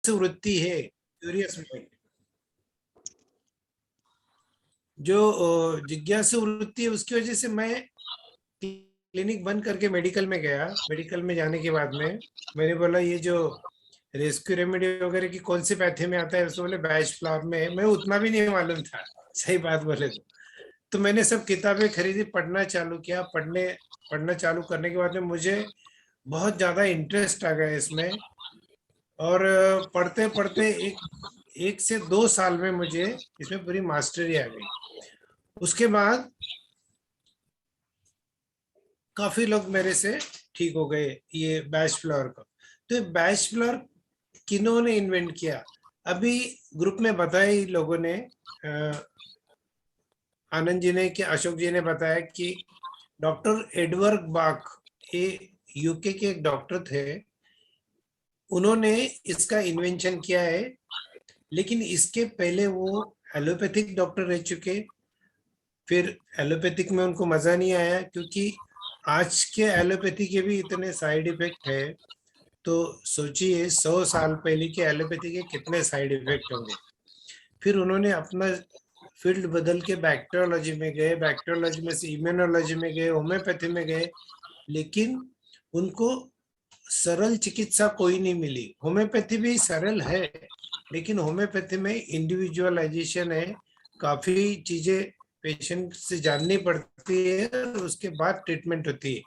वृत्ति है, curious mind, जो जिज्ञासु वृत्ति है, उसकी वजह से मैं क्लिनिक बंद करके मेडिकल में गया। मेडिकल में जाने के बाद में मैंने बोला ये जो रेस्क्यू रेमेडी वगैरह की कौन सी पैथी में आता है, उसको बोले बैच फ्लावर में। मैं उतना भी नहीं मालूम था, सही बात बोले तो मैंने सब किताबें खरीदी, पढ़ना चालू किया। पढ़ना चालू करने के बाद में मुझे बहुत ज्यादा इंटरेस्ट आ गया इसमें। और पढ़ते पढ़ते एक से 2 साल में मुझे इसमें पूरी मास्टरी आ गई। उसके बाद काफी लोग मेरे से ठीक हो गए ये बैच फ्लावर का। तो ये बैच फ्लावर किन्होंने इन्वेंट किया? अभी ग्रुप में बताया ही लोगों ने, आनंद जी ने कि अशोक जी ने बताया कि डॉक्टर एडवर्ड बाक, ये यूके के एक डॉक्टर थे, उन्होंने इसका इन्वेंशन किया है। लेकिन इसके पहले वो एलोपैथिक डॉक्टर रह चुके। फिर एलोपैथिक में उनको मजा नहीं आया, क्योंकि आज के एलोपैथी के भी इतने साइड इफेक्ट है। तो सोचिए 100 साल पहले के एलोपैथी के कितने साइड इफेक्ट होंगे। फिर उन्होंने अपना फील्ड बदल के बैक्टीरियोलॉजी में गए, बैक्टीरियोलॉजी में से इम्यूनोलॉजी में गए, होम्योपैथी में गए। लेकिन उनको सरल चिकित्सा कोई नहीं मिली। होम्योपैथी भी सरल है, लेकिन होम्योपैथी में इंडिविजुअलाइजेशन है, काफी चीजें पेशेंट से जाननी पड़ती है और उसके बाद ट्रीटमेंट होती है।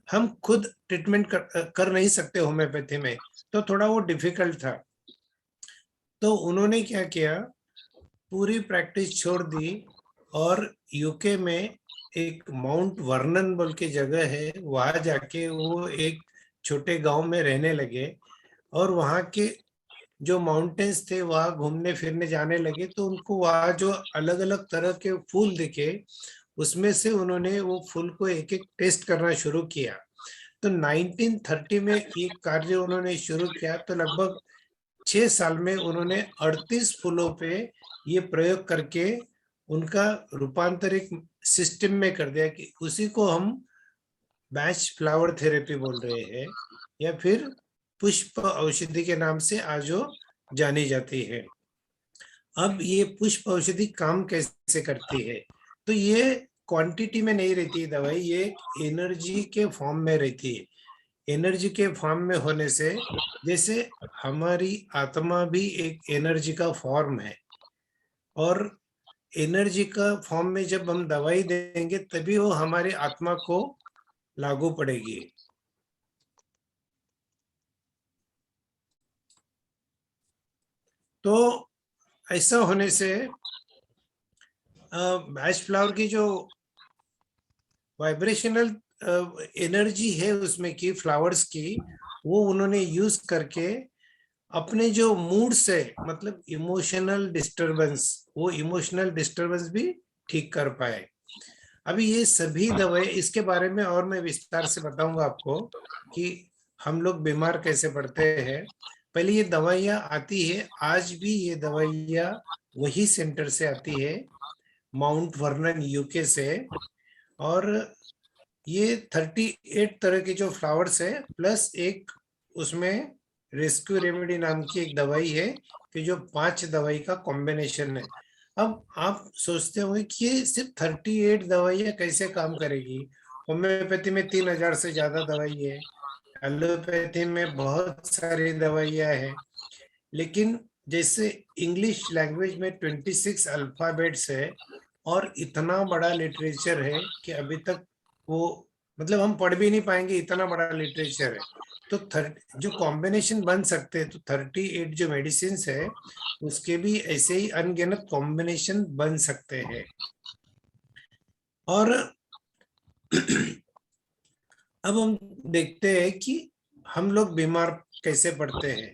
हम खुद ट्रीटमेंट कर नहीं सकते होम्योपैथी में, तो थोड़ा वो डिफिकल्ट था। तो उन्होंने क्या किया, पूरी प्रैक्टिस छोड़ दी और यूके में एक माउंट वर्नन बोल के जगह है, वहां जाके वो एक छोटे गांव में रहने लगे। और वहाँ के जो माउंटेन्स थे वहां घूमने फिरने जाने लगे। तो उनको वहां जो अलग अलग तरह के फूल दिखे, उसमें से उन्होंने वो फूल को एक एक टेस्ट करना शुरू किया। तो 1930 में ये कार्य उन्होंने शुरू किया। तो लगभग 6 साल में उन्होंने 38 फूलों पे ये प्रयोग करके उनका रूपांतर एक सिस्टम में कर दिया, कि उसी को हम बैच फ्लावर थेरेपी बोल रहे हैं, या फिर पुष्प औषधि के नाम से आज वो जानी जाती है। अब ये पुष्प औषधि काम कैसे करती है? तो ये क्वांटिटी में नहीं रहती है दवाई, ये एनर्जी के फॉर्म में रहती है। एनर्जी के फॉर्म में होने से, जैसे हमारी आत्मा भी एक एनर्जी का फॉर्म है, और एनर्जी का फॉर्म में जब हम दवाई देंगे तभी वो हमारी आत्मा को लागू पड़ेगी। तो ऐसा होने से बैच फ्लावर की जो वाइब्रेशनल एनर्जी है उसमें की, फ्लावर्स की, वो उन्होंने यूज करके अपने जो मूड से, मतलब इमोशनल डिस्टरबेंस, वो इमोशनल डिस्टरबेंस भी ठीक कर पाए। अभी ये सभी दवाएं, इसके बारे में और मैं विस्तार से बताऊंगा आपको कि हम लोग बीमार कैसे पड़ते हैं। पहले ये दवाइयाँ आती है, आज भी ये दवाइयाँ वही सेंटर से आती है, माउंट वर्नन यूके से। और ये 38 तरह के जो फ्लावर्स है, प्लस एक उसमें रेस्क्यू रेमेडी नाम की एक दवाई है, कि जो 5 दवाई का कॉम्बिनेशन है। अब आप सोचते होंगे कि ये सिर्फ 38 दवाइयाँ कैसे काम करेगी? होम्योपैथी में 3,000 से ज्यादा दवाई है, एलोपैथी में बहुत सारी दवाइयाँ हैं। लेकिन जैसे इंग्लिश लैंग्वेज में 26 अल्फाबेट्स है, और इतना बड़ा लिटरेचर है कि अभी तक वो, मतलब हम पढ़ भी नहीं पाएंगे, इतना बड़ा लिटरेचर है। तो जो कॉम्बिनेशन बन सकते हैं, तो 38 जो मेडिसिन है उसके भी ऐसे ही अनगिनत कॉम्बिनेशन बन सकते हैं। और अब हम देखते हैं कि हम लोग बीमार कैसे पड़ते हैं।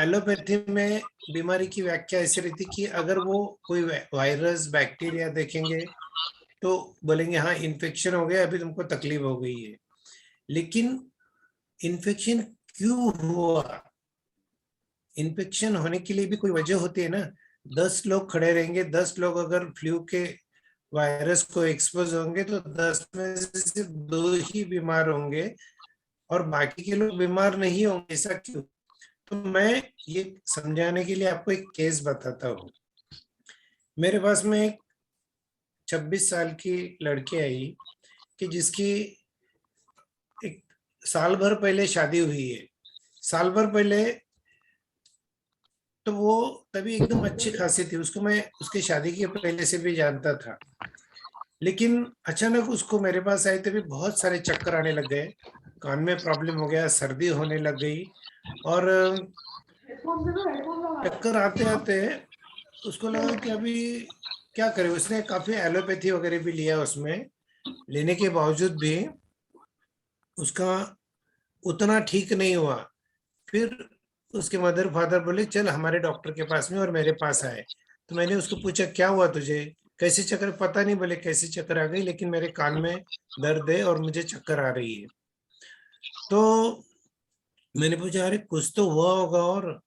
एलोपैथी में बीमारी की व्याख्या ऐसी रहती कि अगर वो कोई वायरस बैक्टीरिया देखेंगे तो बोलेंगे हाँ इन्फेक्शन हो गया, अभी तुमको तकलीफ हो गई है। लेकिन इन्फेक्शन क्यों हुआ? इन्फेक्शन होने के लिए भी कोई वजह होती है ना। 10 लोग खड़े रहेंगे, 10 लोग अगर फ्लू के वायरस को एक्सपोज होंगे तो 10 में से सिर्फ 2 ही बीमार होंगे और बाकी के लोग बीमार नहीं होंगे। ऐसा क्यों? तो मैं ये समझाने के लिए आपको एक केस बताता हूँ। मेरे पास में एक 26 साल की लड़की आई कि जिसकी एक साल भर पहले शादी हुई है। साल भर पहले तो वो तभी एकदम अच्छी खासी थी, उसको मैं उसकी शादी के पहले से भी जानता था। लेकिन अचानक उसको मेरे पास आई तभी बहुत सारे चक्कर आने लग गए, कान में प्रॉब्लम हो गया, सर्दी होने लग गई। और चक्कर आते आते उसको लगा कि अभी क्या करे। उसने काफी एलोपैथी वगैरह भी लिया, उसमें लेने के बावजूद भी उसका उतना ठीक नहीं हुआ। फिर उसके मदर फादर बोले चल हमारे डॉक्टर के पास में, और मेरे पास आए। तो मैंने उसको पूछा क्या हुआ तुझे, कैसे चक्कर, पता नहीं बोले कैसे चक्कर आ गई, लेकिन मेरे कान में दर्द है और मुझे चक्कर आ रही है। तो मैंने पूछा अरे कुछ तो हुआ होगा, और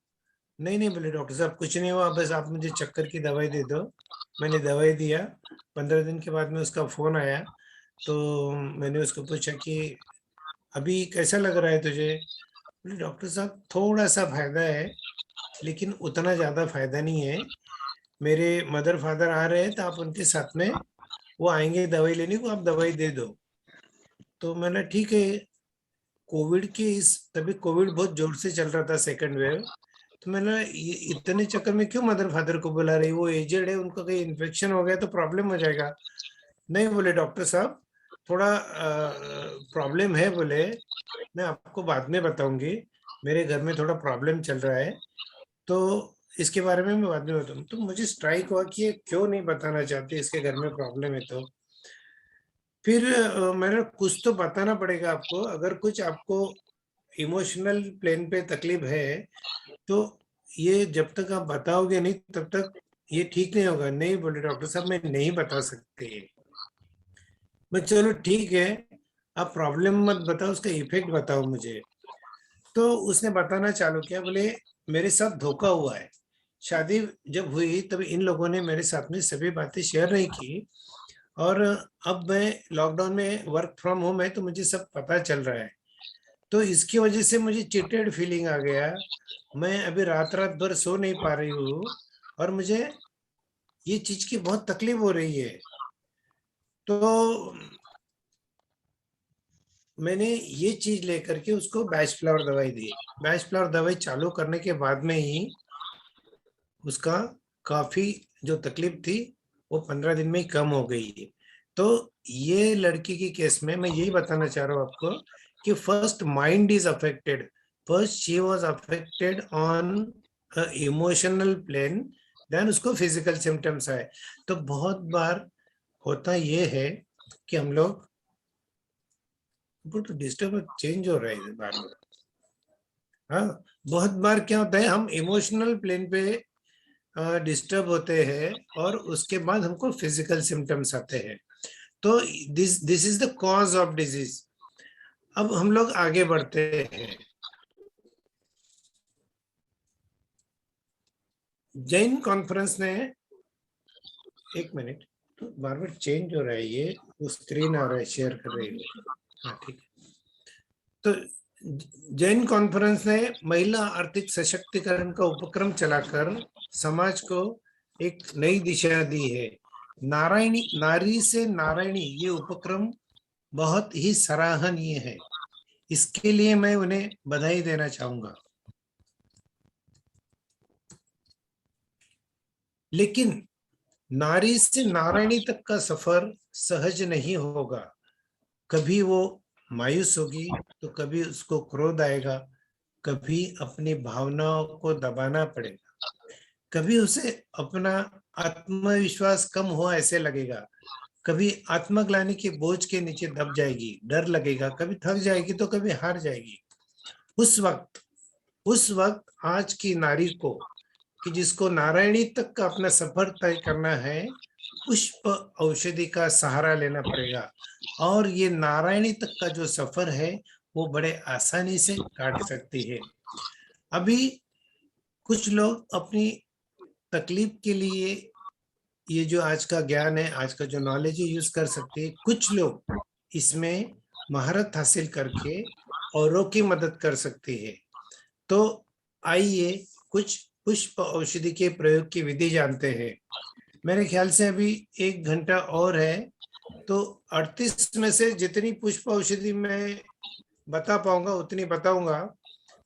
नहीं नहीं बोले डॉक्टर साहब कुछ नहीं हुआ, बस आप मुझे चक्कर की दवाई दे दो। मैंने दवाई दिया। 15 दिन के बाद में उसका फोन आया। तो मैंने उसको पूछा कि अभी कैसा लग रहा है तुझे। बोले डॉक्टर साहब थोड़ा सा फायदा है, लेकिन उतना ज्यादा फायदा नहीं है। मेरे मदर फादर आ रहे हैं तो आप उनके साथ में, वो आएंगे दवाई लेने को, आप दवाई दे दो। तो मैंने ठीक है। कोविड के इस तभी कोविड बहुत जोर से चल रहा था, सेकंड वेव। तो मैंने ये इतने चक्कर में क्यों मदर फादर को बुला रही, वो एजेड है, उनका कहीं इन्फेक्शन हो गया तो प्रॉब्लम हो जाएगा। नहीं बोले डॉक्टर साहब थोड़ा प्रॉब्लम है बोले, मैं आपको बाद में बताऊंगी, मेरे घर में थोड़ा प्रॉब्लम चल रहा है, तो इसके बारे में मैं बाद में बताऊँ। तो मुझे स्ट्राइक हुआ कि ये क्यों नहीं बताना चाहती, इसके घर में प्रॉब्लम है। तो फिर मैंने कुछ तो बताना पड़ेगा आपको, अगर कुछ आपको इमोशनल प्लेन पे तकलीफ है तो ये जब तक आप बताओगे नहीं तब तक ये ठीक नहीं होगा। नहीं बोले डॉक्टर साहब मैं नहीं बता सकते। मैं चलो ठीक है, आप प्रॉब्लम मत बताओ, उसका इफेक्ट बताओ मुझे। तो उसने बताना चालू किया, बोले मेरे साथ धोखा हुआ है। शादी जब हुई तब इन लोगों ने मेरे साथ में सभी बातें शेयर नहीं की, और अब मैं लॉकडाउन में वर्क फ्रॉम होम है तो मुझे सब पता चल रहा है। तो इसकी वजह से मुझे चिटेड फीलिंग आ गया। मैं अभी रात रात भर सो नहीं पा रही हूँ, और मुझे ये चीज की बहुत तकलीफ हो रही है। तो मैंने ये चीज लेकर के उसको बैच फ्लावर दवाई दी। बैच फ्लावर दवाई चालू करने के बाद में ही उसका काफी जो तकलीफ थी वो 15 दिन में ही कम हो गई है। तो ये लड़की की केस में मैं यही बताना चाह रहा हूँ आपको कि first mind is affected, first she was affected on emotional plane, then उसको फिजिकल सिम्टम्स आए। तो बहुत बार होता ये है कि हम लोग तो डिस्टर्ब चेंज हो रहा है बार बार। हाँ, बहुत बार क्या होता है हम इमोशनल प्लेन पे डिस्टर्ब होते हैं और उसके बाद हमको फिजिकल सिम्टम्स आते हैं। तो this this is the cause of disease. अब हम लोग आगे बढ़ते हैं। जैन कॉन्फ्रेंस ने, एक मिनट, तो बार बार चेंज हो रहा है ये, वो स्क्रीन आ रहा है, शेयर कर रही हो। हाँ ठीक है। तो जैन कॉन्फ्रेंस ने महिला आर्थिक सशक्तिकरण का उपक्रम चलाकर समाज को एक नई दिशा दी है। नारायणी, नारी से नारायणी, ये उपक्रम बहुत ही सराहनीय है। इसके लिए मैं उन्हें बधाई देना चाहूंगा। लेकिन नारी से नारायणी तक का सफर सहज नहीं होगा। कभी वो मायूस होगी तो कभी उसको क्रोध आएगा, कभी अपनी भावनाओं को दबाना पड़ेगा, कभी उसे अपना आत्मविश्वास कम हुआ ऐसे लगेगा, कभी आत्मग्लानि के बोझ के नीचे दब जाएगी, डर लगेगा, कभी थक जाएगी तो कभी हार जाएगी। उस वक्त आज की नारी को, कि जिसको नारायणी तक का अपना सफर तय करना है, पुष्प औषधि का सहारा लेना पड़ेगा। और ये नारायणी तक का जो सफर है वो बड़े आसानी से काट सकती है। अभी कुछ लोग अपनी तकलीफ के लिए ये जो आज का ज्ञान है, आज का जो नॉलेज है, यूज कर सकते हैं। कुछ लोग इसमें महारत हासिल करके औरों की मदद कर सकते हैं। तो आइए कुछ पुष्प औषधि के प्रयोग की विधि जानते हैं। मेरे ख्याल से अभी 1 घंटा और है, तो 38 में से जितनी पुष्प औषधि मैं बता पाऊंगा उतनी बताऊंगा।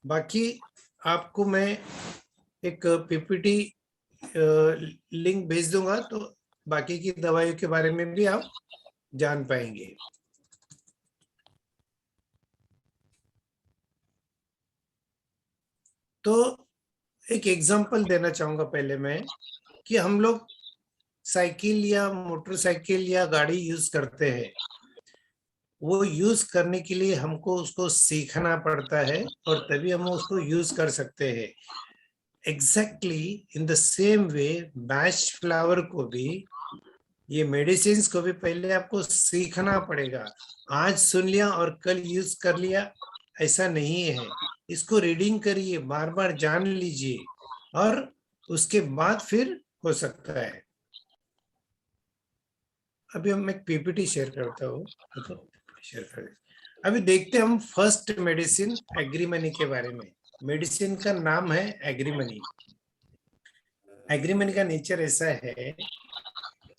बाकी आपको मैं एक पीपीटी लिंक भेज दूंगा, तो बाकी की दवाइयों के बारे में भी आप जान पाएंगे। तो एक एग्जांपल देना चाहूंगा पहले मैं, कि हम लोग साइकिल या मोटरसाइकिल या गाड़ी यूज करते हैं। वो यूज करने के लिए हमको उसको सीखना पड़ता है और तभी हम उसको यूज कर सकते हैं। Exactly in the same way mash flower को भी, ये मेडिसिन को भी पहले आपको सीखना पड़ेगा। आज सुन लिया और कल यूज कर लिया ऐसा नहीं है। इसको रीडिंग करिए, बार बार जान लीजिए, और उसके बाद फिर हो सकता है। अभी हम एक पीपीटी शेयर करता हूँ, देखो शेयर कर। अभी देखते हैं हम फर्स्ट मेडिसिन एग्रीमनी के बारे में। मेडिसिन का नाम है एग्रीमनी। एग्रीमनी का नेचर ऐसा है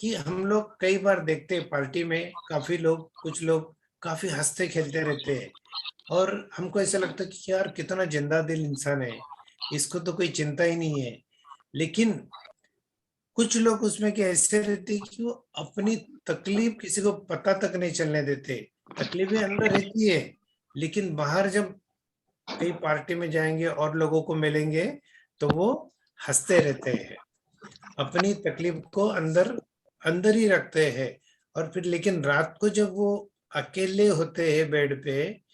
कि हम लोग कई बार देखते हैं पार्टी में काफी लोग, कुछ लोग काफी हंसते खेलते रहते हैं, और हमको ऐसा लगता है कि यार कितना जिंदा दिल इंसान है, इसको तो कोई चिंता ही नहीं है। लेकिन कुछ लोग उसमें के ऐसे रहते हैं कि वो अपनी तकलीफ किसी को पता तक नहीं चलने देते। तकलीफें अंदर रहती है, लेकिन बाहर जब कहीं पार्टी में जाएंगे और लोगों को मिलेंगे तो वो हंसते रहते हैं, अपनी तकलीफ को अंदर अंदर ही रखते हैं। और फिर लेकिन रात को जब वो अकेले होते हैं बेड पे,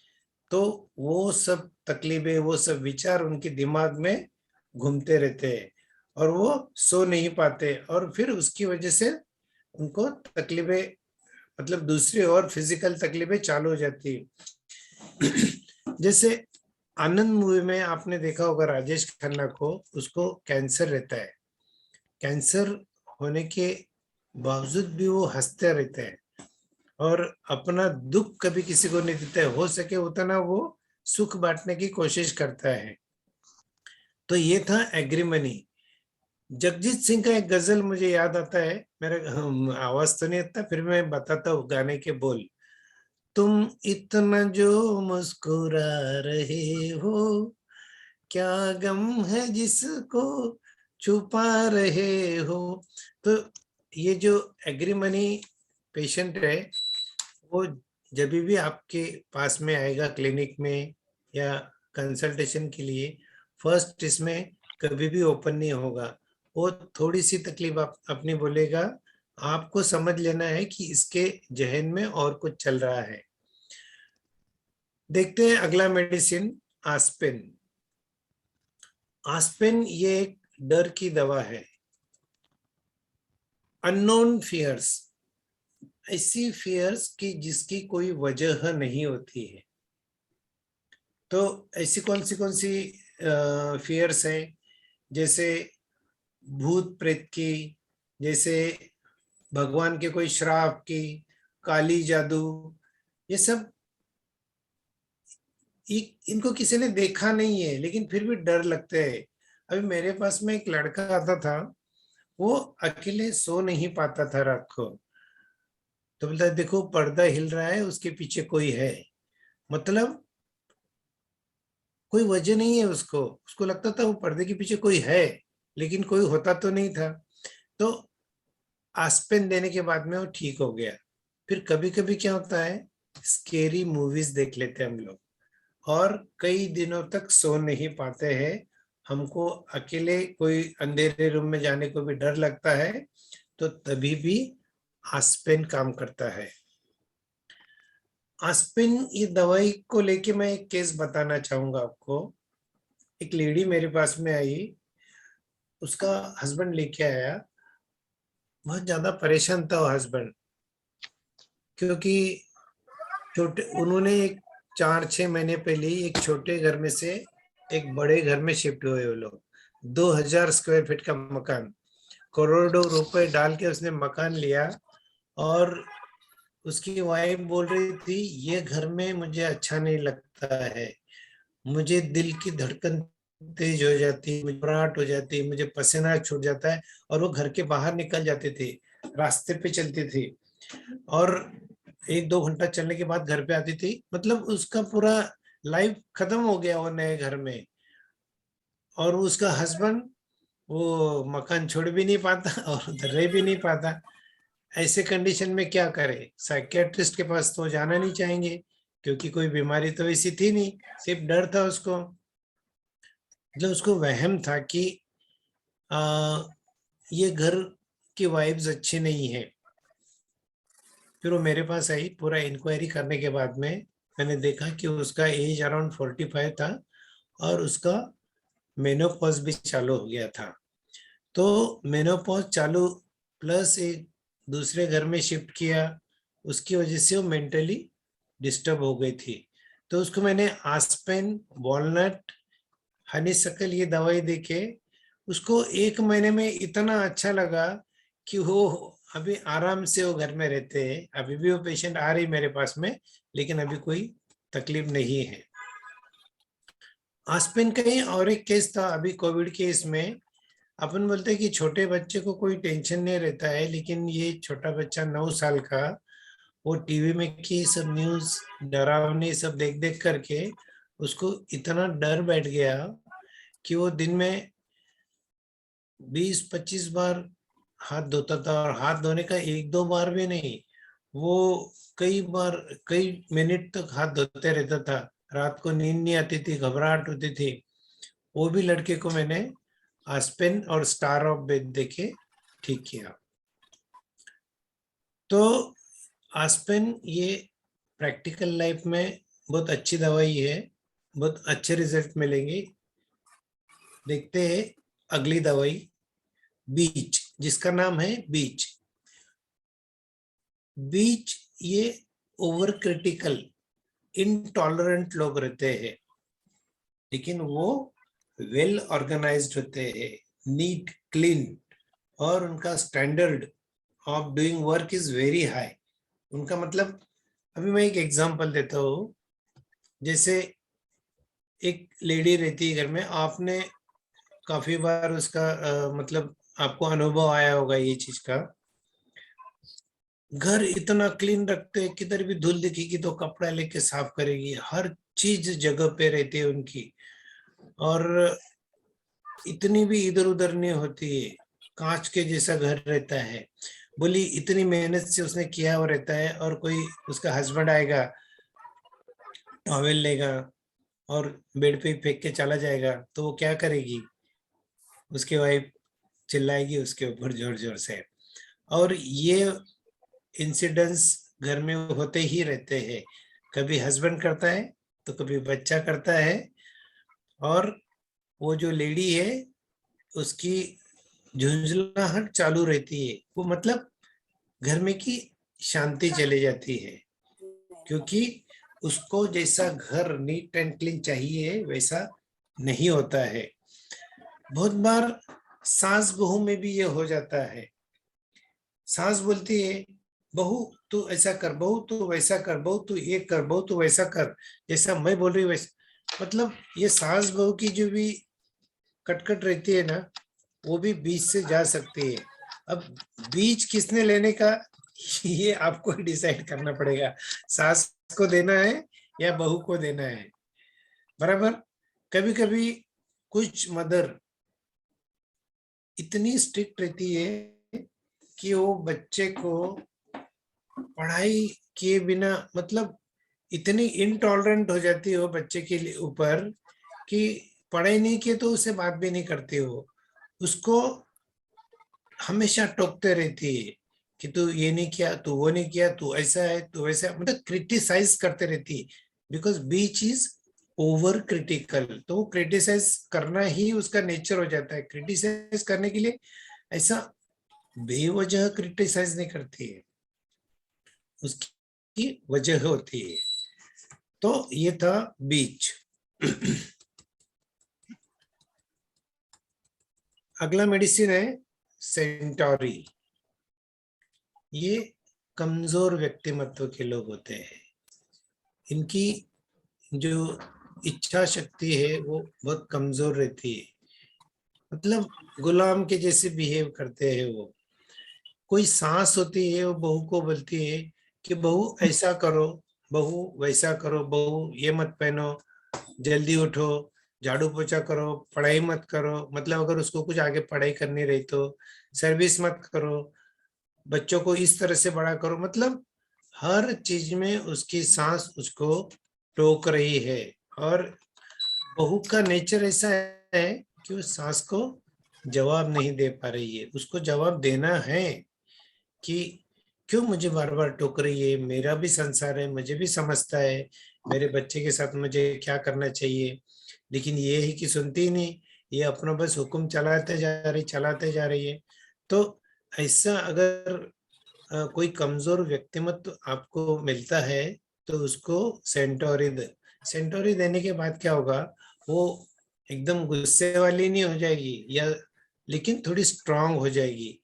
तो वो सब तकलीफें, वो सब विचार उनके दिमाग में घूमते रहते हैं और वो सो नहीं पाते, और फिर उसकी वजह से उनको तकलीफें, मतलब दूसरी और फिजिकल तकलीफें चालू हो जाती है। जैसे आनंद मूवी में आपने देखा होगा राजेश खन्ना को, उसको कैंसर रहता है। कैंसर होने के बावजूद भी वो हंसते रहते हैं और अपना दुख कभी किसी को नहीं देता है। हो सके उतना वो सुख बांटने की कोशिश करता है। तो ये था एग्रीमनी। जगजीत सिंह का एक गजल मुझे याद आता है, मेरा आवाज तो नहीं आता, फिर मैं बताता हूँ गाने के बोल। तुम इतना जो मुस्कुरा रहे हो, क्या गम है जिसको छुपा रहे हो। तो ये जो एग्रीमनी पेशेंट है, वो जब भी आपके पास में आएगा क्लिनिक में या कंसल्टेशन के लिए, फर्स्ट इसमें कभी भी ओपन नहीं होगा। वो थोड़ी सी तकलीफ आप अपनी बोलेगा, आपको समझ लेना है कि इसके जहन में और कुछ चल रहा है। देखते हैं अगला मेडिसिन, आस्पिन। आस्पिन ये एक डर की दवा है। अननोन फियर्स, ऐसी फियर्स की जिसकी कोई वजह नहीं होती है। तो ऐसी कौन सी फियर्स है? जैसे भूत प्रेत की, जैसे भगवान के कोई श्राप की, काली जादू, ये सब इनको किसी ने देखा नहीं है लेकिन फिर भी डर लगते है। अभी मेरे पास में एक लड़का आता था, वो अकेले सो नहीं पाता था रात को। तो बोलता है देखो पर्दा हिल रहा है, उसके पीछे कोई है। मतलब कोई वजह नहीं है उसको, उसको लगता था वो पर्दे के पीछे कोई है, लेकिन कोई होता तो नहीं था। तो आस्पिन देने के बाद में वो ठीक हो गया। फिर कभी कभी क्या होता है, स्केरी मूवीज देख लेते हैं हम लोग और कई दिनों तक सो नहीं पाते हैं। हमको अकेले कोई अंधेरे रूम में जाने को भी डर लगता है, तो तभी भी आस्पिन काम करता है। आस्पिन ये दवाई को लेके मैं एक केस बताना चाहूंगा आपको। एक लेडी मेरे पास में आई, उसका हस्बैंड लेके आया। बहुत ज्यादा परेशान था वो हस्बैंड, क्योंकि छोटे उन्होंने एक 4-6 महीने पहले ही एक छोटे घर में से एक बड़े घर में शिफ्ट हुए वो लोग। 2000 स्क्वायर फीट का मकान, करोड़ों रुपए डाल के उसने मकान लिया। और उसकी वाइफ बोल रही थी ये घर में मुझे अच्छा नहीं लगता है, मुझे दिल की धड़कन तेज हो जाती, मुझे घबराहट हो जाती, मुझे पसीना छूट जाता है, और वो घर के बाहर निकल जाते थे, रास्ते पे चलती थी, और 1-2 घंटा चलने के बाद घर पे आती थी। मतलब उसका पूरा लाइफ खत्म हो गया वो नए घर में। और उसका हस्बैंड वो मकान छोड़ भी नहीं पाता और उधर रह भी नहीं पाता। ऐसे कंडीशन में क्या करे? साइकियाट्रिस्ट के पास तो जाना नहीं चाहेंगे, क्योंकि कोई बीमारी तो ऐसी थी नहीं, सिर्फ डर था उसको। मतलब उसको वहम था कि आ, ये घर की वाइब्स अच्छी नहीं है। फिर वो मेरे पास आई, पूरा इंक्वायरी करने के बाद में मैंने देखा कि उसका एज अराउंड 45 था, और उसका मेनोपॉज भी चालू हो गया था। तो मेनोपॉज चालू प्लस एक दूसरे घर में शिफ्ट किया, उसकी वजह से वो मेंटली डिस्टर्ब हो गई थी। तो उसको मैंने आस्पेन, वॉलनट, हनीसकल ये दवाई देके उसको 1 महीने में इतना अच्छा लगा कि वो अभी आराम से वो घर में रहते हैं। अभी भी वो पेशेंट आ रही मेरे पास में, लेकिन अभी कोई तकलीफ नहीं है। आस्पेन का ही और एक केस था अभी कोविड केस में। अपन बोलते हैं कि छोटे बच्चे को कोई टेंशन नहीं रहता है, लेकिन ये छोटा बच्चा 9 साल का, वो टीवी में की सब न्यूज डरावनी सब देख देख करके उसको इतना डर बैठ गया कि वो दिन में 20-25 बार हाथ धोता था। और हाथ धोने का 1-2 बार भी नहीं, वो कई बार कई मिनट तक हाथ धोते रहता था। रात को नींद नहीं आती थी, घबराहट होती थी। वो भी लड़के को मैंने आस्पेन और स्टार ऑफ बेथ देके ठीक किया। तो आस्पेन ये प्रैक्टिकल लाइफ में बहुत अच्छी दवाई है, बहुत अच्छे रिजल्ट मिलेंगे। देखते हैं अगली दवाई, बीच, जिसका नाम है बीच। बीच ये ओवर क्रिटिकल इनटॉलरेंट लोग रहते हैं, लेकिन वो वेल ऑर्गेनाइज्ड होते हैं, नीट क्लीन, और उनका standard of doing work is very high. उनका मतलब, अभी मैं एक एग्जांपल देता हूँ। जैसे एक लेडी रहती है घर में, आपने काफी बार उसका मतलब आपको अनुभव आया होगा ये चीज का। घर इतना क्लीन रखते हैं, किधर भी धूल दिखेगी तो कपड़ा लेके साफ करेगी, हर चीज जगह पे रहती है उनकी, और इतनी भी इधर उधर नहीं होती है, कांच के जैसा घर रहता है। बोली इतनी मेहनत से उसने किया हुआ रहता है, और कोई उसका हस्बैंड आएगा, टॉवेल लेगा और बेड पे फेंक के चला जाएगा, तो वो क्या करेगी? उसकी वाइफ चिल्लाएगी उसके ऊपर जोर जोर से। और ये इंसिडेंट्स घर में होते ही रहते हैं। कभी हस्बैंड करता है तो कभी बच्चा करता है, और वो जो लेडी है उसकी झुंझलाहट चालू रहती है। वो मतलब घर में की शांति चली जाती है, क्योंकि उसको जैसा घर नीट एंड क्लीन चाहिए वैसा नहीं होता है। बहुत बार सास बहू में भी ये हो जाता है। सास बोलती है, बहू तू ऐसा कर, बहू तू वैसा कर, बहू तू ये कर, बहू तू वैसा कर, जैसा मैं बोल रही हूँ वैसा। मतलब ये सास बहू की जो भी कटकट रहती है ना, वो भी बीच से जा सकती है। अब बीच किसने लेने का, ये आपको ही डिसाइड करना पड़ेगा। सास को देना है या बहू को देना है, बराबर। कभी कभी कुछ मदर इतनी स्ट्रिक्ट रहती है कि वो बच्चे को पढ़ाई किए बिना, मतलब इतनी इनटॉलरेंट हो जाती है वो बच्चे के ऊपर, कि पढ़ाई नहीं किए तो उससे बात भी नहीं करती हो, उसको हमेशा टोकते रहती है कि तू ये नहीं किया, तू वो नहीं किया, तू ऐसा है, तू वैसा है, मतलब क्रिटिसाइज करते रहती है। Because beach is over critical, तो वो क्रिटिसाइज करना ही उसका नेचर हो जाता है। क्रिटिसाइज करने के लिए ऐसा बेवजह क्रिटिसाइज नहीं करती है, उसकी वजह होती है। तो ये था बीच। अगला मेडिसिन है सेंटोरी। ये कमजोर व्यक्तिमत्व के लोग होते हैं। इनकी जो इच्छा शक्ति है वो बहुत कमजोर रहती है, मतलब गुलाम के जैसे बिहेव करते हैं वो। कोई सास होती है वो बहू को बोलती है कि बहू ऐसा करो, बहू वैसा करो, बहू ये मत पहनो, जल्दी उठो, झाड़ू पोछा करो, पढ़ाई मत करो, मतलब अगर उसको कुछ आगे पढ़ाई करनी रही तो सर्विस मत करो, बच्चों को इस तरह से बड़ा करो, मतलब हर चीज में उसकी सास उसको टोक रही है। और बहू का नेचर ऐसा है कि वो सास को जवाब नहीं दे पा रही है, उसको जवाब देना है कि क्यों मुझे बार बार टोक रही है, मेरा भी संसार है, मुझे भी समझता है मेरे बच्चे के साथ मुझे क्या करना चाहिए, लेकिन ये है कि सुनती ही नहीं, ये अपना बस हुक्म चलाते जा रही है। तो ऐसा अगर कोई कमजोर व्यक्तिमत्व आपको मिलता है तो उसको सेंटोरी देने के बाद क्या होगा, वो एकदम गुस्से वाली नहीं हो जाएगी या, लेकिन थोड़ी स्ट्रांग हो जाएगी,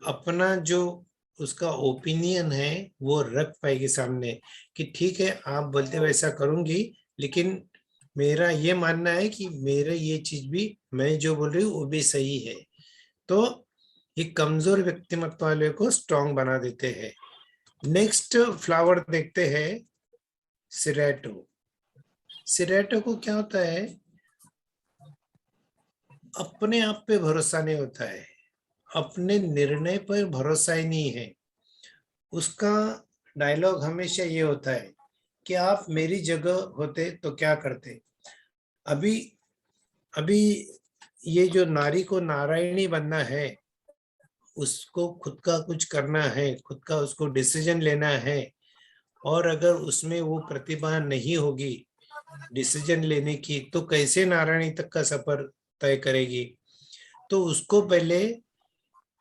अपना जो उसका ओपिनियन है वो रख पाएगी सामने कि ठीक है आप बोलते वैसा करूंगी, लेकिन मेरा ये मानना है कि मेरा ये चीज भी, मैं जो बोल रही हूँ वो भी सही है। तो ये कमजोर व्यक्तिमत्व वाले को स्ट्रांग बना देते हैं। नेक्स्ट फ्लावर देखते हैं, सिरेटो। सिरेटो को क्या होता है, अपने आप पे भरोसा नहीं होता है, अपने निर्णय पर भरोसा ही नहीं है। उसका डायलॉग हमेशा ये होता है कि आप मेरी जगह होते तो क्या करते। अभी अभी ये जो नारी को नारायणी बनना है, उसको खुद का कुछ करना है, खुद का उसको डिसीजन लेना है, और अगर उसमें वो प्रतिभा नहीं होगी डिसीजन लेने की तो कैसे नारायणी तक का सफर तय करेगी। तो उसको पहले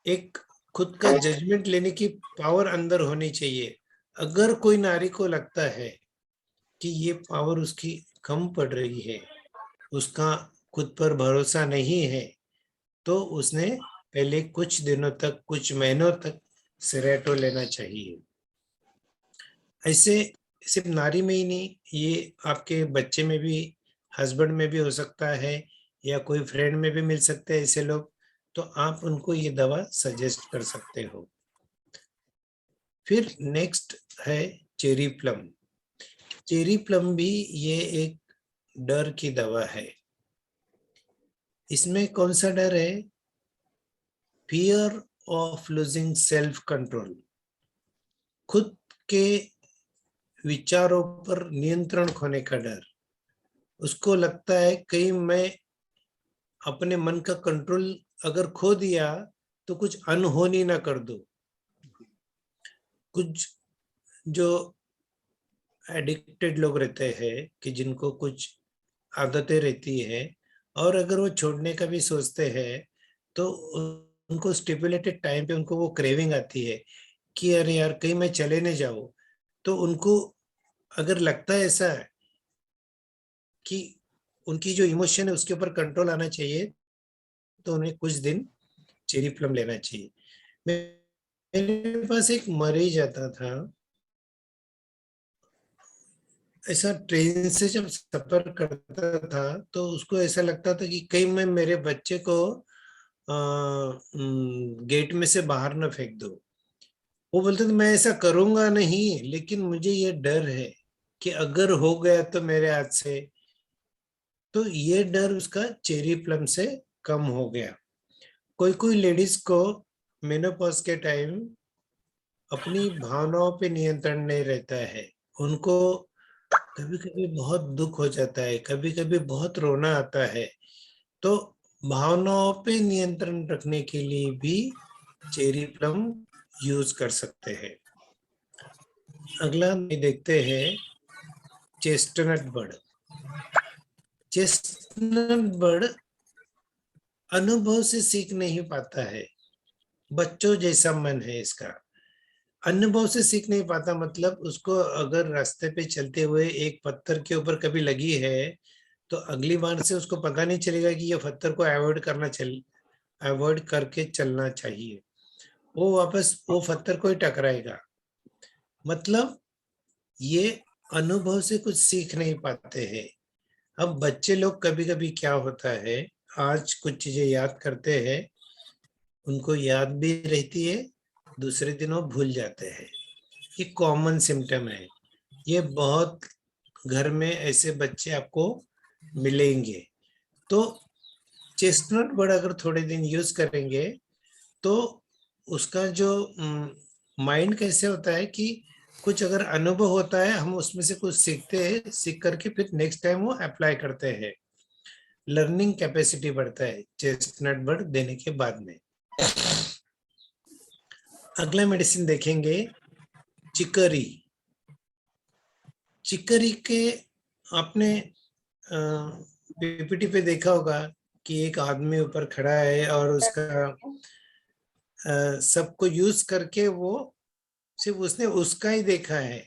एक खुद का जजमेंट लेने की पावर अंदर होनी चाहिए। अगर कोई नारी को लगता है कि ये पावर उसकी कम पड़ रही है, उसका खुद पर भरोसा नहीं है, तो उसने पहले कुछ दिनों तक, कुछ महीनों तक सिरेटो लेना चाहिए। ऐसे सिर्फ नारी में ही नहीं, ये आपके बच्चे में भी, हस्बैंड में भी हो सकता है, या कोई फ्रेंड में भी मिल सकते हैं ऐसे लोग, तो आप उनको ये दवा सजेस्ट कर सकते हो। फिर नेक्स्ट है चेरी प्लम। चेरी प्लम भी ये एक डर की दवा है। इसमें कौन सा डर है, fear of losing self control, खुद के विचारों पर नियंत्रण खोने का डर। उसको लगता है कहीं मैं अपने मन का कंट्रोल अगर खो दिया तो कुछ अनहोनी ना कर दो। कुछ जो एडिक्टेड लोग रहते हैं कि जिनको कुछ आदतें रहती है, और अगर वो छोड़ने का भी सोचते हैं तो उनको स्टिपुलेटेड टाइम पे उनको वो क्रेविंग आती है कि अरे यार कहीं मैं चले नहीं जाऊं। तो उनको अगर लगता है ऐसा कि उनकी जो इमोशन है उसके ऊपर कंट्रोल आना चाहिए, तो उन्हें कुछ दिन चेरी प्लम लेना चाहिए। मेरे पास एक मरीज आता था, ऐसा ट्रेन से जब सफर करता था तो उसको ऐसा लगता था कि कहीं मैं मेरे बच्चे को गेट में से बाहर ना फेंक दो। वो बोलते थे मैं ऐसा करूंगा नहीं, लेकिन मुझे ये डर है कि अगर हो गया तो मेरे हाथ से। तो ये डर उसका चेरी प्लम से कम हो गया। कोई कोई लेडीज को मेनोपॉज के टाइम अपनी भावनाओं पे नियंत्रण नहीं रहता है, उनको कभी कभी बहुत दुख हो जाता है, कभी कभी बहुत रोना आता है। तो भावनाओं पे नियंत्रण रखने के लिए भी चेरी प्लम यूज कर सकते हैं। अगला देखते हैं, चेस्टनट बर्ड। चेस्टनट बर्ड अनुभव से सीख नहीं पाता है, बच्चों जैसा मन है इसका। अनुभव से सीख नहीं पाता मतलब उसको अगर रास्ते पे चलते हुए एक पत्थर के ऊपर कभी लगी है तो अगली बार से उसको पता नहीं चलेगा कि ये पत्थर को अवॉइड करके चलना चाहिए, वो वापस वो पत्थर को ही टकराएगा। मतलब ये अनुभव से कुछ सीख नहीं पाते हैं। अब बच्चे लोग कभी कभी क्या होता है, आज कुछ चीजें याद करते हैं, उनको याद भी रहती है, दूसरे दिन वो भूल जाते हैं। ये कॉमन सिम्टम है। ये बहुत घर में ऐसे बच्चे आपको मिलेंगे। तो चेस्टनट बर्ड अगर थोड़े दिन यूज करेंगे तो उसका जो माइंड कैसे होता है कि कुछ अगर अनुभव होता है, हम उसमें से कुछ सीखते हैं, सीख करके फिर नेक्स्ट टाइम वो अप्लाई करते हैं। लर्निंग कैपेसिटी बढ़ता है चेस्टनट बर्ड देने के बाद में। अगला मेडिसिन देखेंगे, चिकरी। चिकरी के आपने पीपीटी पे देखा होगा कि एक आदमी ऊपर खड़ा है और उसका सबको यूज करके वो सिर्फ उसने उसका ही देखा है।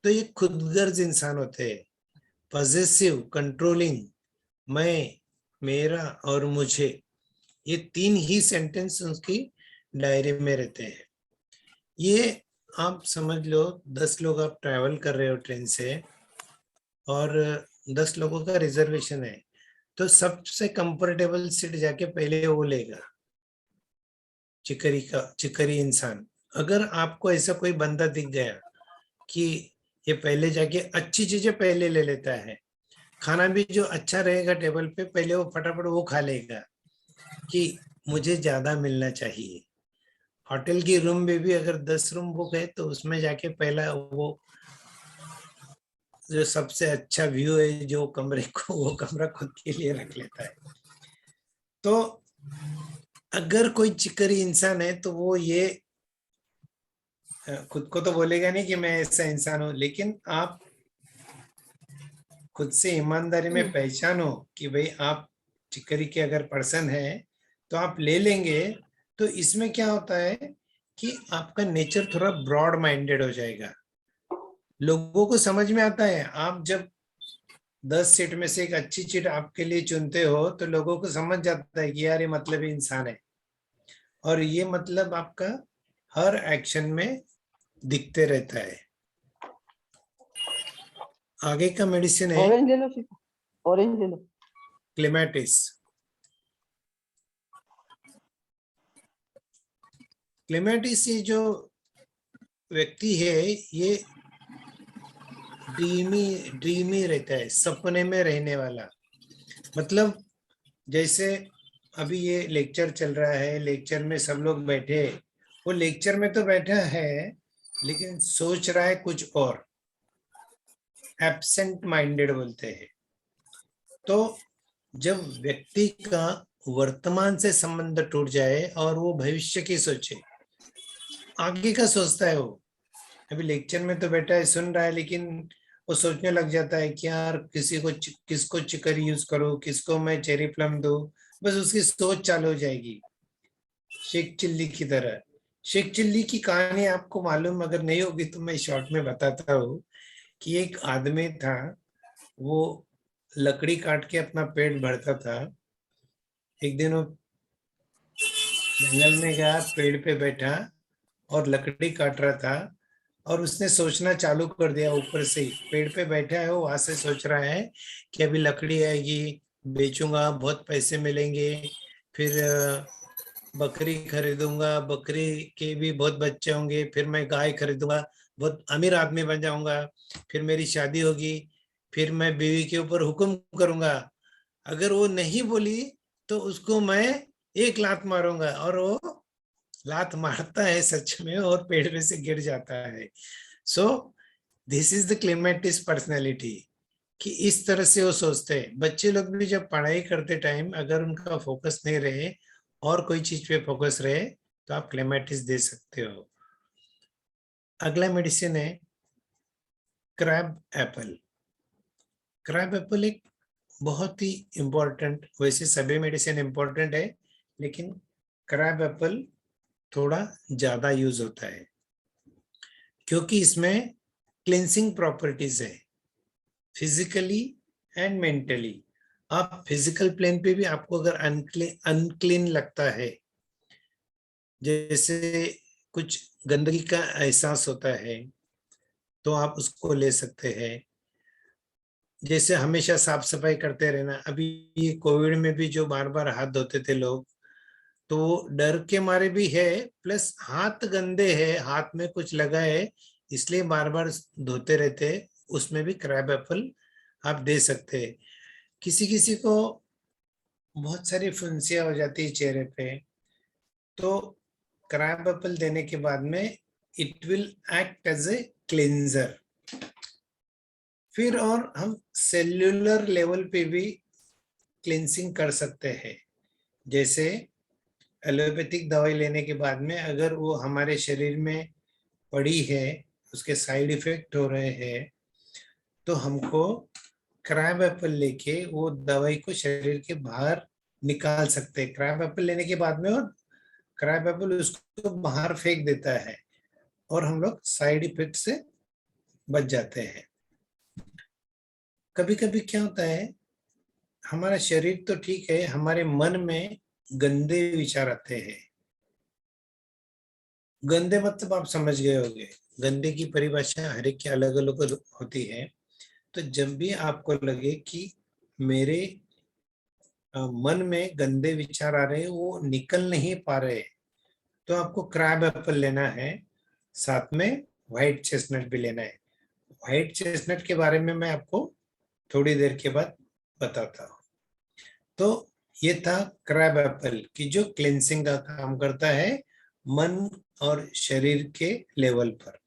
तो ये खुदगर्ज इंसान होते हैं, पॉजेसिव, कंट्रोलिंग, मैं, मेरा और मुझे, ये तीन ही सेंटेंस उसकी डायरी में रहते हैं। ये आप समझ लो 10 लोग आप ट्रैवल कर रहे हो ट्रेन से और 10 लोगों का रिजर्वेशन है, तो सबसे कंफर्टेबल सीट जाके पहले वो लेगा, चिकरी इंसान। अगर आपको ऐसा कोई बंदा दिख गया कि ये पहले जाके अच्छी चीजें पहले ले लेता है, खाना भी जो अच्छा रहेगा टेबल पे पहले वो फटाफट वो खा लेगा कि मुझे ज्यादा मिलना चाहिए। होटल की रूम में भी अगर 10 रूम बुक है तो उसमें जाके पहला वो जो सबसे अच्छा व्यू है जो कमरे को, वो कमरा खुद के लिए रख लेता है। तो अगर कोई चिकरी इंसान है तो वो ये खुद को तो बोलेगा नहीं कि मैं ऐसा इंसान हूं, लेकिन आप खुद से ईमानदारी में पहचानो कि भाई आप चिकरी के अगर पर्सन है तो आप ले लेंगे। तो इसमें क्या होता है कि आपका नेचर थोड़ा ब्रॉड माइंडेड हो जाएगा, लोगों को समझ में आता है। आप जब 10 सीट में से एक अच्छी सीट आपके लिए चुनते हो तो लोगों को समझ जाता है कि यार ये मतलबी इंसान है, और ये मतलब आपका हर एक्शन में दिखते रहता है। आगे का मेडिसिन है ऑरेंज ले लो सीता, ऑरेंज ले लो। क्लेमेटिस। क्लेमेटिस ये जो व्यक्ति है ये ड्रीमी रहता है, सपने में रहने वाला। मतलब जैसे अभी ये लेक्चर चल रहा है, लेक्चर में सब लोग बैठे, वो लेक्चर में तो बैठा है लेकिन सोच रहा है कुछ और, एब्सेंट माइंडेड बोलते हैं। तो जब व्यक्ति का वर्तमान से संबंध टूट जाए और वो भविष्य की सोचे, आगे का सोचता है वो, अभी लेक्चर में तो बैठा है सुन रहा है लेकिन वो सोचने लग जाता है कि यार किसको चिकरी यूज करूं, किसको मैं चेरी प्लम दूं, बस उसकी सोच चालू हो जाएगी शेख चिल्ली की तरह। शेख चिल्ली की कहानी आपको मालूम अगर नहीं होगी तो मैं शॉर्ट में बताता हूँ कि एक आदमी था, वो लकड़ी काट के अपना पेट भरता था। एक दिन वो जंगल में गया, पेड़ पे बैठा और लकड़ी काट रहा था, और उसने सोचना चालू कर दिया ऊपर से ही, पेड़ पे बैठा है वो, वहां से सोच रहा है कि अभी लकड़ी आएगी, बेचूंगा, बहुत पैसे मिलेंगे, फिर बकरी खरीदूंगा, बकरी के भी बहुत बच्चे होंगे, फिर मैं गाय खरीदूंगा, बहुत अमीर आदमी बन जाऊंगा, फिर मेरी शादी होगी, फिर मैं बीवी के ऊपर हुक्म करूंगा, अगर वो नहीं बोली तो उसको मैं एक लात मारूंगा, और वो लात मारता है सच में और पेड़ पे से गिर जाता है। So this is the clematis personality, कि इस तरह से वो सोचते हैं। बच्चे लोग भी जब पढ़ाई करते टाइम अगर उनका फोकस नहीं रहे और कोई चीज पे फोकस रहे तो आप क्लेमेटिस दे सकते हो। अगला मेडिसिन है क्रैब एप्पल। क्रैब एप्पल एक बहुत ही इंपॉर्टेंट, वैसे सभी मेडिसिन इंपॉर्टेंट है लेकिन क्रैब एप्पल थोड़ा ज्यादा यूज होता है क्योंकि इसमें क्लिनसिंग प्रॉपर्टीज है, फिजिकली एंड मेंटली। आप फिजिकल प्लेन पे भी आपको अगर अनक्लीन लगता है, जैसे कुछ गंदगी का एहसास होता है, तो आप उसको ले सकते हैं। जैसे हमेशा साफ सफाई करते रहना। अभी ये कोविड में भी जो बार बार हाथ धोते थे लोग, तो वो डर के मारे भी है, प्लस हाथ गंदे है, हाथ में कुछ लगा है, इसलिए बार बार धोते रहते हैं। उसमें भी क्रैब एप्पल आप दे सकते हैं। किसी किसी को बहुत सारी फुंसियां हो जाती है चेहरे पे, तो क्रैब एप्पल देने के बाद में it will act as a cleanser. फिर और हम सेल्यूलर लेवल पे भी क्लिंसिंग कर सकते हैं। जैसे एलोपैथिक दवाई लेने के बाद में अगर वो हमारे शरीर में पड़ी है, उसके साइड इफेक्ट हो रहे हैं, तो हमको क्रैब एप्पल लेके वो दवाई को शरीर के बाहर निकाल सकते हैं। क्रैब एप्पल लेने के बाद में, और क्रैब एप्पल उसको बाहर फेंक देता है और हम लोग साइड इफेक्ट से बच जाते हैं। कभी कभी क्या होता है, हमारा शरीर तो ठीक है, हमारे मन में गंदे विचार आते हैं। गंदे मतलब आप समझ गए होंगे, गंदे की परिभाषा हर एक की अलग अलग होती है। तो जब भी आपको लगे कि मेरे मन में गंदे विचार आ रहे हैं, वो निकल नहीं पा रहे, तो आपको क्रैब एप्पल लेना है, साथ में व्हाइट चेस्टनट भी लेना है। व्हाइट चेस्टनट के बारे में मैं आपको थोड़ी देर के बाद बताता हूँ। तो ये था क्रैब एप्पल की जो क्लेंसिंग का काम करता है मन और शरीर के लेवल पर।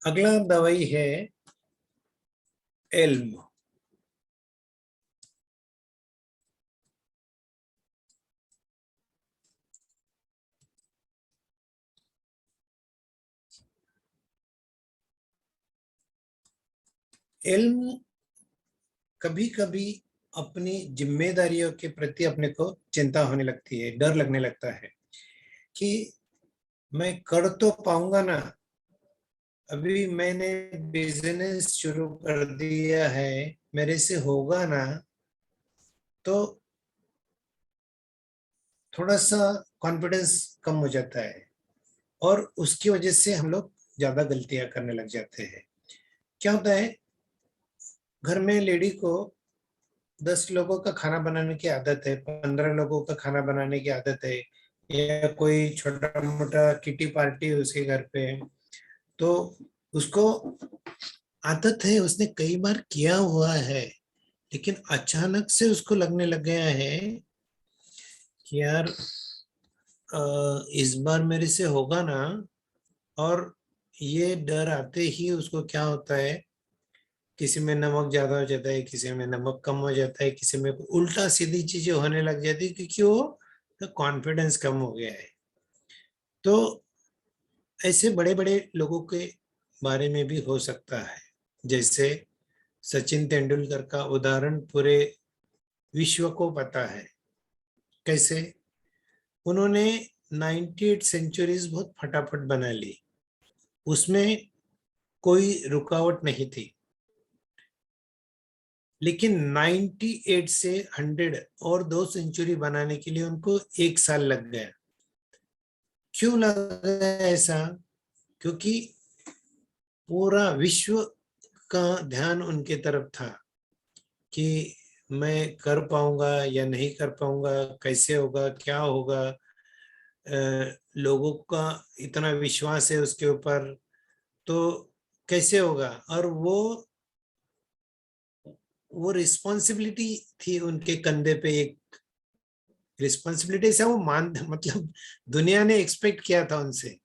अगला दवाई है एल्म। एल्म कभी कभी अपनी जिम्मेदारियों के प्रति अपने को चिंता होने लगती है, डर लगने लगता है कि मैं कर तो पाऊंगा ना। अभी मैंने बिजनेस शुरू कर दिया है, मेरे से होगा ना। तो थोड़ा सा कॉन्फिडेंस कम हो जाता है और उसकी वजह से हम लोग ज्यादा गलतियां करने लग जाते हैं। क्या होता है, घर में लेडी को 10 लोगों का खाना बनाने की आदत है, 15 लोगों का खाना बनाने की आदत है, या कोई छोटा मोटा किटी पार्टी है उसके घर पे, तो उसको आदत है, उसने कई बार किया हुआ है। लेकिन अचानक से उसको लगने लग गया है कि यार इस बार मेरे से होगा ना। और ये डर आते ही उसको क्या होता है, किसी में नमक ज्यादा हो जाता है, किसी में नमक कम हो जाता है, किसी में उल्टा सीधी चीजें होने लग जाती है, क्योंकि वो कॉन्फिडेंस कम हो गया है। तो ऐसे बड़े बड़े लोगों के बारे में भी हो सकता है। जैसे सचिन तेंदुलकर का उदाहरण पूरे विश्व को पता है। कैसे उन्होंने 98 सेंचुरीज बहुत फटाफट बना ली, उसमें कोई रुकावट नहीं थी। लेकिन 98 से 100 और 2 सेंचुरी बनाने के लिए उनको 1 साल लग गया। क्यों लगा ऐसा? क्योंकि पूरा विश्व का ध्यान उनके तरफ था कि मैं कर पाऊंगा या नहीं कर पाऊंगा, कैसे होगा, क्या होगा। लोगों का इतना विश्वास है उसके ऊपर, तो कैसे होगा। और वो रिस्पॉन्सिबिलिटी थी उनके कंधे पे, एक रिस्पॉन्सिबिलिटी से वो मान मतलब दुनिया ने एक्सपेक्ट किया था उनसे।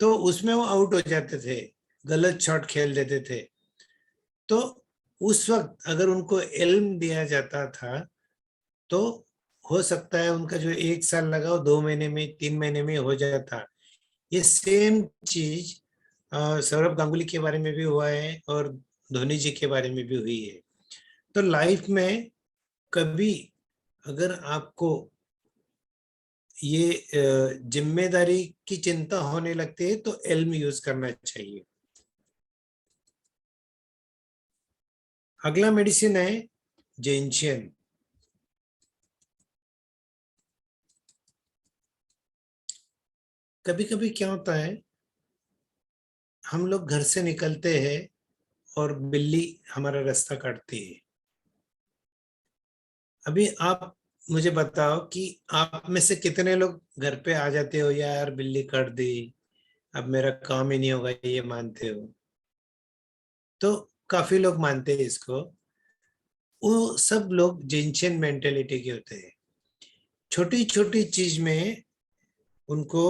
तो उसमें वो आउट हो जाते थे, गलत शॉट खेल देते थे। तो उस वक्त अगर उनको इल्म दिया जाता था, तो हो सकता है उनका जो 1 साल लगा वो 2 महीने में, 3 महीने में हो जाता। ये सेम चीज सौरभ गांगुली के बारे में भी हुआ है और धोनी जी के बारे में भी हुई है। तो लाइफ में कभी अगर आपको ये जिम्मेदारी की चिंता होने लगती है, तो एल्म यूज करना चाहिए। अगला मेडिसिन है जेंशियन। कभी कभी क्या होता है, हम लोग घर से निकलते हैं और बिल्ली हमारा रास्ता काटती है। अभी आप मुझे बताओ कि आप में से कितने लोग घर पे आ जाते हो, यार बिल्ली काट दी, अब मेरा काम ही नहीं होगा, ये मानते हो? तो काफी लोग मानते हैं इसको। वो सब लोग जिनशियन मेंटेलिटी के होते हैं। छोटी छोटी चीज में उनको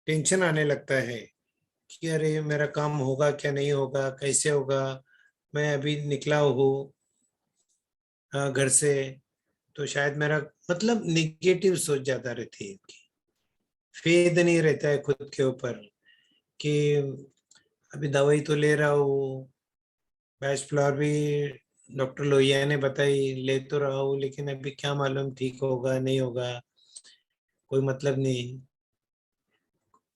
टेंशन आने लगता है कि अरे मेरा काम होगा क्या, नहीं होगा, कैसे होगा, मैं अभी निकला हूँ घर से, तो शायद मेरा, मतलब निगेटिव सोच ज्यादा रहती है इनकी। फेद नहीं रहता है खुद के ऊपर कि अभी दवाई तो ले रहा हूँ, बैच फ्लावर भी डॉक्टर लोहिया ने बताई ले तो रहा हूँ, लेकिन अभी क्या मालूम ठीक होगा नहीं होगा, कोई मतलब नहीं।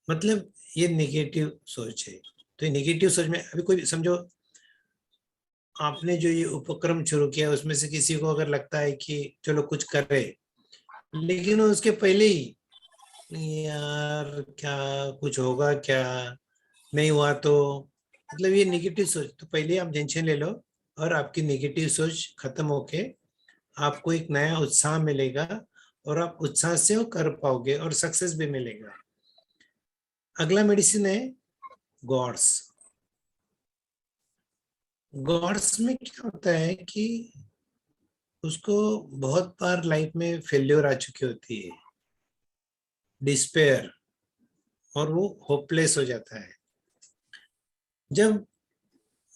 मतलब ये नेगेटिव सोच है। तो ये नेगेटिव सोच में अभी कोई समझो, आपने जो ये उपक्रम शुरू किया उसमें से किसी को अगर लगता है कि चलो कुछ करे, लेकिन वो उसके पहले ही यार क्या कुछ होगा क्या, नहीं हुआ तो, मतलब ये नेगेटिव सोच, तो पहले आप टेंशन ले लो और आपकी नेगेटिव सोच खत्म होके आपको एक नया उत्साह मिलेगा और आप उत्साह से वो कर पाओगे और सक्सेस भी मिलेगा। अगला मेडिसिन है गॉड्स। गॉड्स में क्या होता है कि उसको बहुत बार लाइफ में फेल्योर आ चुकी होती है, डिस्पेयर, और वो होपलेस हो जाता है। जब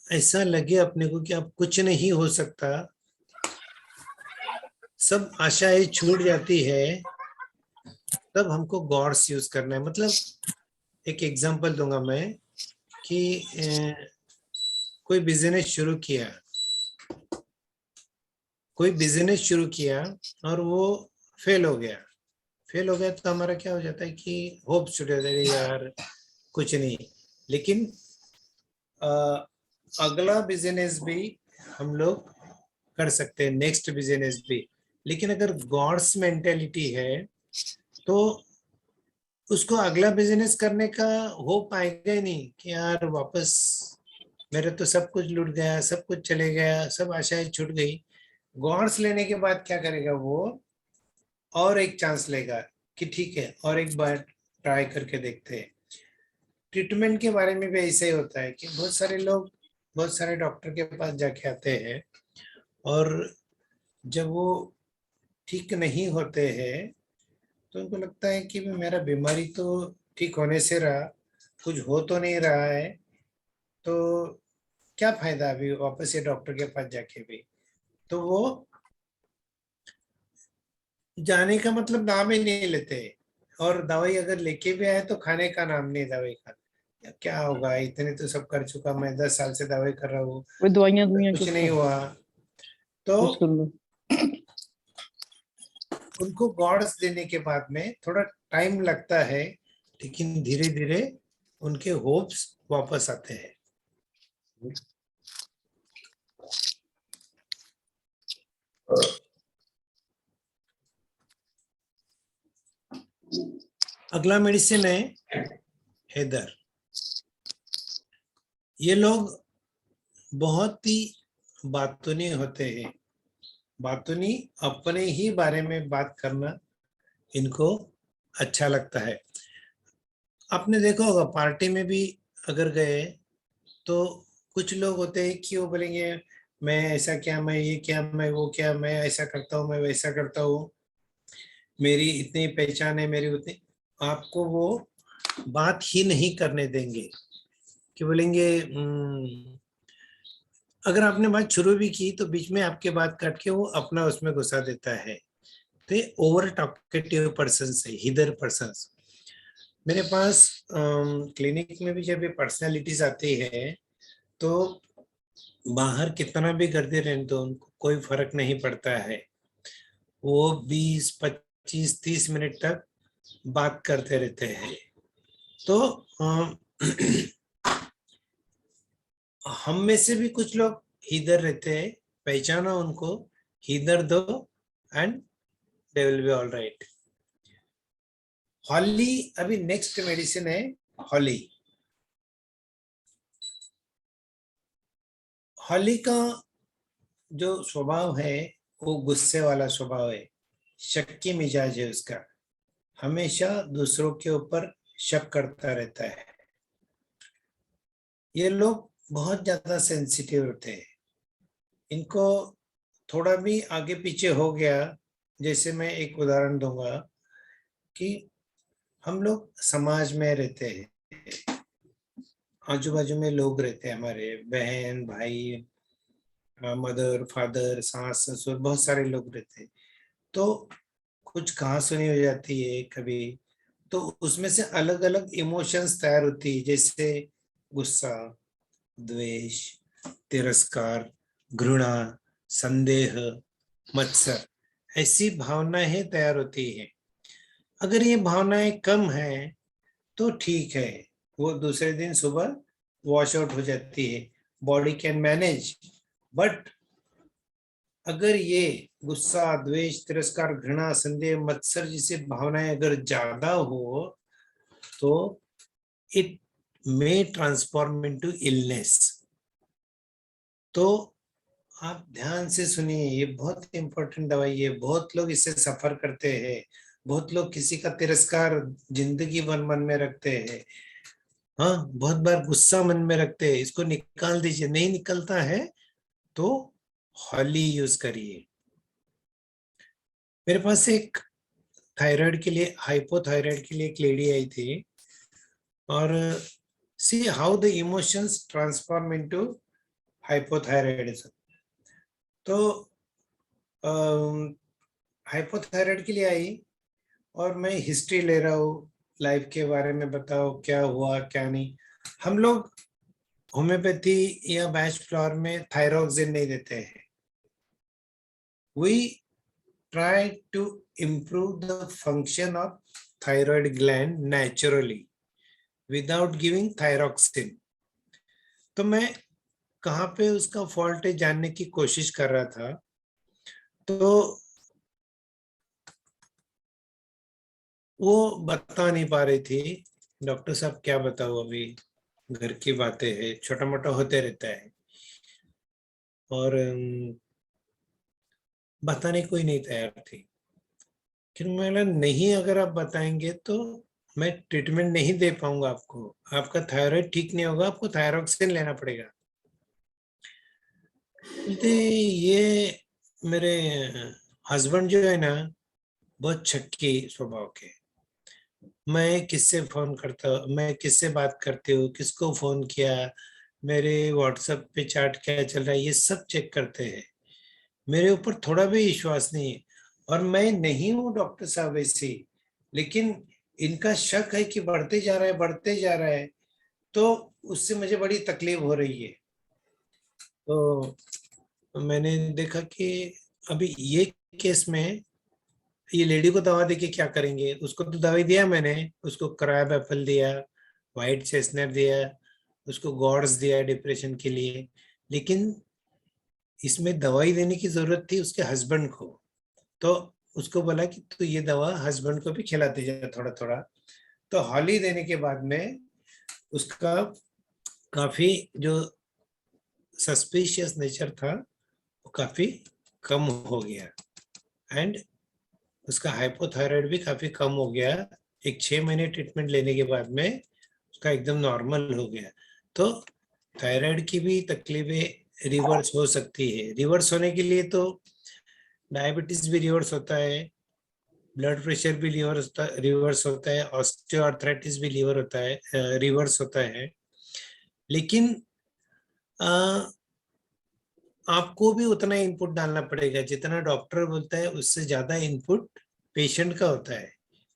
ऐसा लगे अपने को कि अब कुछ नहीं हो सकता, सब आशाएं छूट जाती है, तब हमको गॉड्स यूज करना है। मतलब एक एग्जांपल दूंगा मैं कि कोई बिजनेस शुरू किया, कोई बिजनेस शुरू किया और वो फेल हो गया। फेल हो गया तो हमारा क्या हो जाता है कि होप छूट जाता है, यार कुछ नहीं। लेकिन अगला बिजनेस भी हम लोग कर सकते हैं, नेक्स्ट बिजनेस भी। लेकिन अगर गॉड्स मेंटेलिटी है तो उसको अगला बिजनेस करने का होप आएगा ही नहीं कि यार वापस मेरे तो सब कुछ लूट गया, सब कुछ चले गया, सब आशाएं छूट गई। गॉड्स लेने के बाद क्या करेगा वो, और एक चांस लेगा कि ठीक है और एक बार ट्राई करके देखते हैं। ट्रीटमेंट के बारे में भी ऐसा ही होता है कि बहुत सारे लोग बहुत सारे डॉक्टर के पास जाके आते हैं, और जब वो ठीक नहीं होते हैं तो उनको लगता है कि मेरा बीमारी तो ठीक होने से रहा, कुछ हो तो नहीं रहा है, तो क्या फायदा अभी वापस ये डॉक्टर के पास जाके भी। तो वो जाने का मतलब नाम ही नहीं लेते, और दवाई अगर लेके भी आए तो खाने का नाम नहीं दवाई का। क्या होगा, इतने तो सब कर चुका, मैं 10 साल से दवाई कर रहा हूँ, कोई दवाइयाँ दुइयाँ कुछ चुप नहीं कर हुआ। तो यूज कर लो। उनको गॉड्स देने के बाद में थोड़ा टाइम लगता है, लेकिन धीरे धीरे उनके होप्स वापस आते हैं। अगला मेडिसिन है हेदर। ये लोग बहुत ही बातूनी होते हैं। बातूनी, अपने ही बारे में बात करना इनको अच्छा लगता है। आपने देखा होगा पार्टी में भी अगर गए तो कुछ लोग होते हैं कि वो बोलेंगे मैं ऐसा क्या, मैं ये क्या, मैं वो क्या, मैं ऐसा करता हूँ, मैं वैसा करता हूँ, मेरी इतनी पहचान है, मेरी उतनी। आपको वो बात ही नहीं करने देंगे कि बोलेंगे अगर आपने बात शुरू भी की तो बीच में आपके बात काट के वो अपना उसमें घुसा देता है। तो ये ओवर टॉकेटिव पर्सन है, हिदर पर्सन। मेरे पास क्लिनिक में भी जब ये पर्सनालिटीज आती है तो बाहर कितना भी गर्दी रहने दो, उनको कोई फर्क नहीं पड़ता है। वो 20, 25, 30 मिनट तक बात करते रहते हैं। तो हम में से भी कुछ लोग इधर रहते हैं, पहचानो उनको, इधर दो, and they will be all right. Holly, अभी नेक्स्ट मेडिसिन है हॉली। हॉली का जो स्वभाव है वो गुस्से वाला स्वभाव है, शक्की मिजाज है उसका, हमेशा दूसरों के ऊपर शक करता रहता है। ये लोग बहुत ज्यादा सेंसिटिव होते हैं। इनको थोड़ा भी आगे पीछे हो गया, जैसे मैं एक उदाहरण दूंगा कि हम लोग समाज में रहते हैं, आजू बाजू में लोग रहते हैं, हमारे बहन भाई, मदर फादर, सास ससुर, बहुत सारे लोग रहते हैं। तो कुछ कहा सुनी हो जाती है कभी, तो उसमें से अलग अलग इमोशंस तैयार होती है, जैसे गुस्सा, द्वेष, तिरस्कार, घृणा, संदेह, मत्सर, ऐसी भावनाएं तैयार होती है। अगर ये भावनाएं कम है तो ठीक है, वो दूसरे दिन सुबह वॉश आउट हो जाती है, बॉडी कैन मैनेज। बट अगर ये गुस्सा, द्वेष, तिरस्कार, घृणा, संदेह, मत्सर जैसी भावनाएं अगर ज्यादा हो तो it may transform into illness. तो आप ध्यान से सुनिए, ये बहुत इंपॉर्टेंट दवाई है, बहुत लोग इससे सफर करते हैं, बहुत लोग किसी का तिरस्कार जिंदगी भर मन में रखते हैं, हाँ बहुत बार गुस्सा मन में रखते हैं, इसको निकाल दीजिए, नहीं निकलता है तो हॉली यूज करिए। मेरे पास एक थायराइड के लिए, हाइपोथायराइड के लिए एक लेडी आई थी, और see how the emotions transform into hypothyroidism. तो हाइपोथायराइड के लिए आई और मैं हिस्ट्री ले रहा हूँ, लाइफ के बारे में बताओ क्या हुआ क्या नहीं। हम लोग होम्योपैथी या बैच फ्लावर में थायरोक्सिन नहीं देते हैं। We try to improve the function of thyroid gland naturally without giving thyroxine। तो मैं कहाँ पे उसका फॉल्ट है जानने की कोशिश कर रहा था। तो वो बता नहीं पा रही थी, डॉक्टर साहब क्या बताओ, अभी घर की बातें है, छोटा मोटा होते रहता है। और बताने कोई नहीं तैयार थी। फिर मैंने नहीं, अगर आप बताएंगे तो मैं ट्रीटमेंट नहीं दे पाऊंगा आपको, आपका थायराइड ठीक नहीं होगा, आपको थायरोक्सिन लेना पड़ेगा। बोलते ये मेरे हस्बैंड जो है ना, बहुत छक्की स्वभाव के, मैं किससे फोन करता हूँ, मैं किससे बात करती हूँ, किसको फोन किया, मेरे व्हाट्सएप पे चैट क्या चल रहा है, ये सब चेक करते हैं। मेरे ऊपर थोड़ा भी विश्वास नहीं है। और मैं नहीं हूँ डॉक्टर साहब ऐसी, लेकिन इनका शक है कि बढ़ते जा रहा है बढ़ते जा रहा है, तो उससे मुझे बड़ी तकलीफ हो रही है। तो मैंने देखा कि अभी ये केस में ये लेडी को दवा देके क्या करेंगे, उसको तो दवाई दिया मैंने, उसको क्रैब एप्पल दिया, व्हाइट चेस्टनट दिया, उसको गॉड्स दिया डिप्रेशन के लिए, लेकिन इसमें दवाई देने की जरूरत थी उसके हस्बैंड को। तो उसको बोला कि तू ये दवा हस्बैंड को भी खिलाते जा थोड़ा थोड़ा। तो हॉली देने के बाद में उसका काफी जो सस्पिशियस नेचर था वो काफी कम हो गया, एंड उसका हाइपोथायराइड भी काफी कम हो गया। एक 6 महीने ट्रीटमेंट लेने के बाद में उसका एकदम नॉर्मल हो गया। तो थायराइड की भी तकलीफें रिवर्स हो सकती है। रिवर्स होने के लिए तो डायबिटीज भी रिवर्स होता है, ब्लड प्रेशर भी रिवर्स होता है, ऑस्टियोआर्थराइटिस भी लीवर होता है, रिवर्स होता है। लेकिन आ, आपको भी उतना इनपुट डालना पड़ेगा जितना डॉक्टर बोलता है, उससे ज्यादा इनपुट पेशेंट का होता है।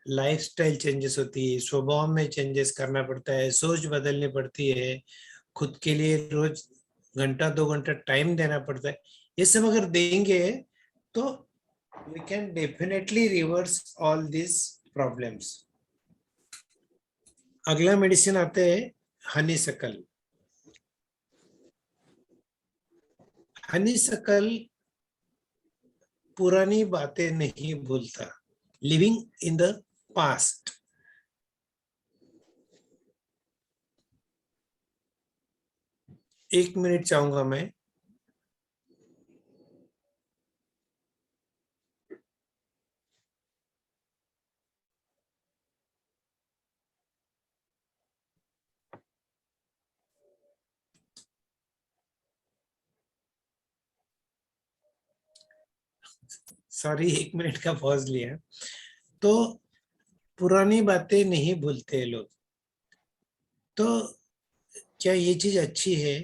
लाइफस्टाइल चेंजेस होती है, स्वभाव में चेंजेस करना पड़ता है, सोच बदलनी पड़ती है, खुद के लिए रोज घंटा 2 घंटा टाइम देना पड़ता है। ये सब अगर देंगे तो we can definitely reverse all these problems। अगला मेडिसिन आते हैं हनीसकल। हनीसकल पुरानी बातें नहीं भूलता, लिविंग इन द पास्ट। एक मिनट चाहूंगा मैं, सॉरी, 1 मिनट का पॉज लिया। तो पुरानी बातें नहीं भूलते लोग। तो क्या ये चीज अच्छी है?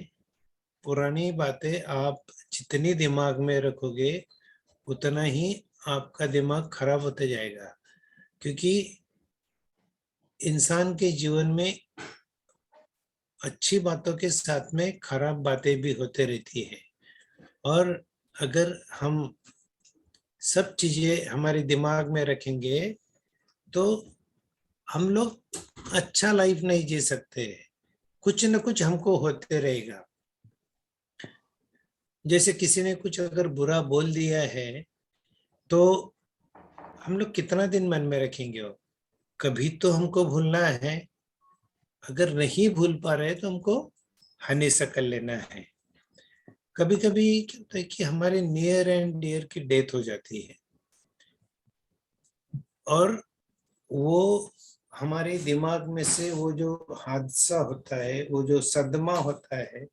पुरानी बातें आप जितनी दिमाग में रखोगे उतना ही आपका दिमाग खराब होते जाएगा, क्योंकि इंसान के जीवन में अच्छी बातों के साथ में खराब बातें भी होते रहती है। और अगर हम सब चीजें हमारे दिमाग में रखेंगे तो हम लोग अच्छा लाइफ नहीं जी सकते। कुछ न कुछ हमको होते रहेगा। जैसे किसी ने कुछ अगर बुरा बोल दिया है तो हम लोग कितना दिन मन में रखेंगे? वो कभी तो हमको भूलना है। अगर नहीं भूल पा रहे तो हमको हनी कर लेना है। कभी कभी क्या होता है कि हमारे नियर एंड डियर की डेथ हो जाती है और वो हमारे दिमाग में से वो जो हादसा होता है, वो जो सदमा होता है,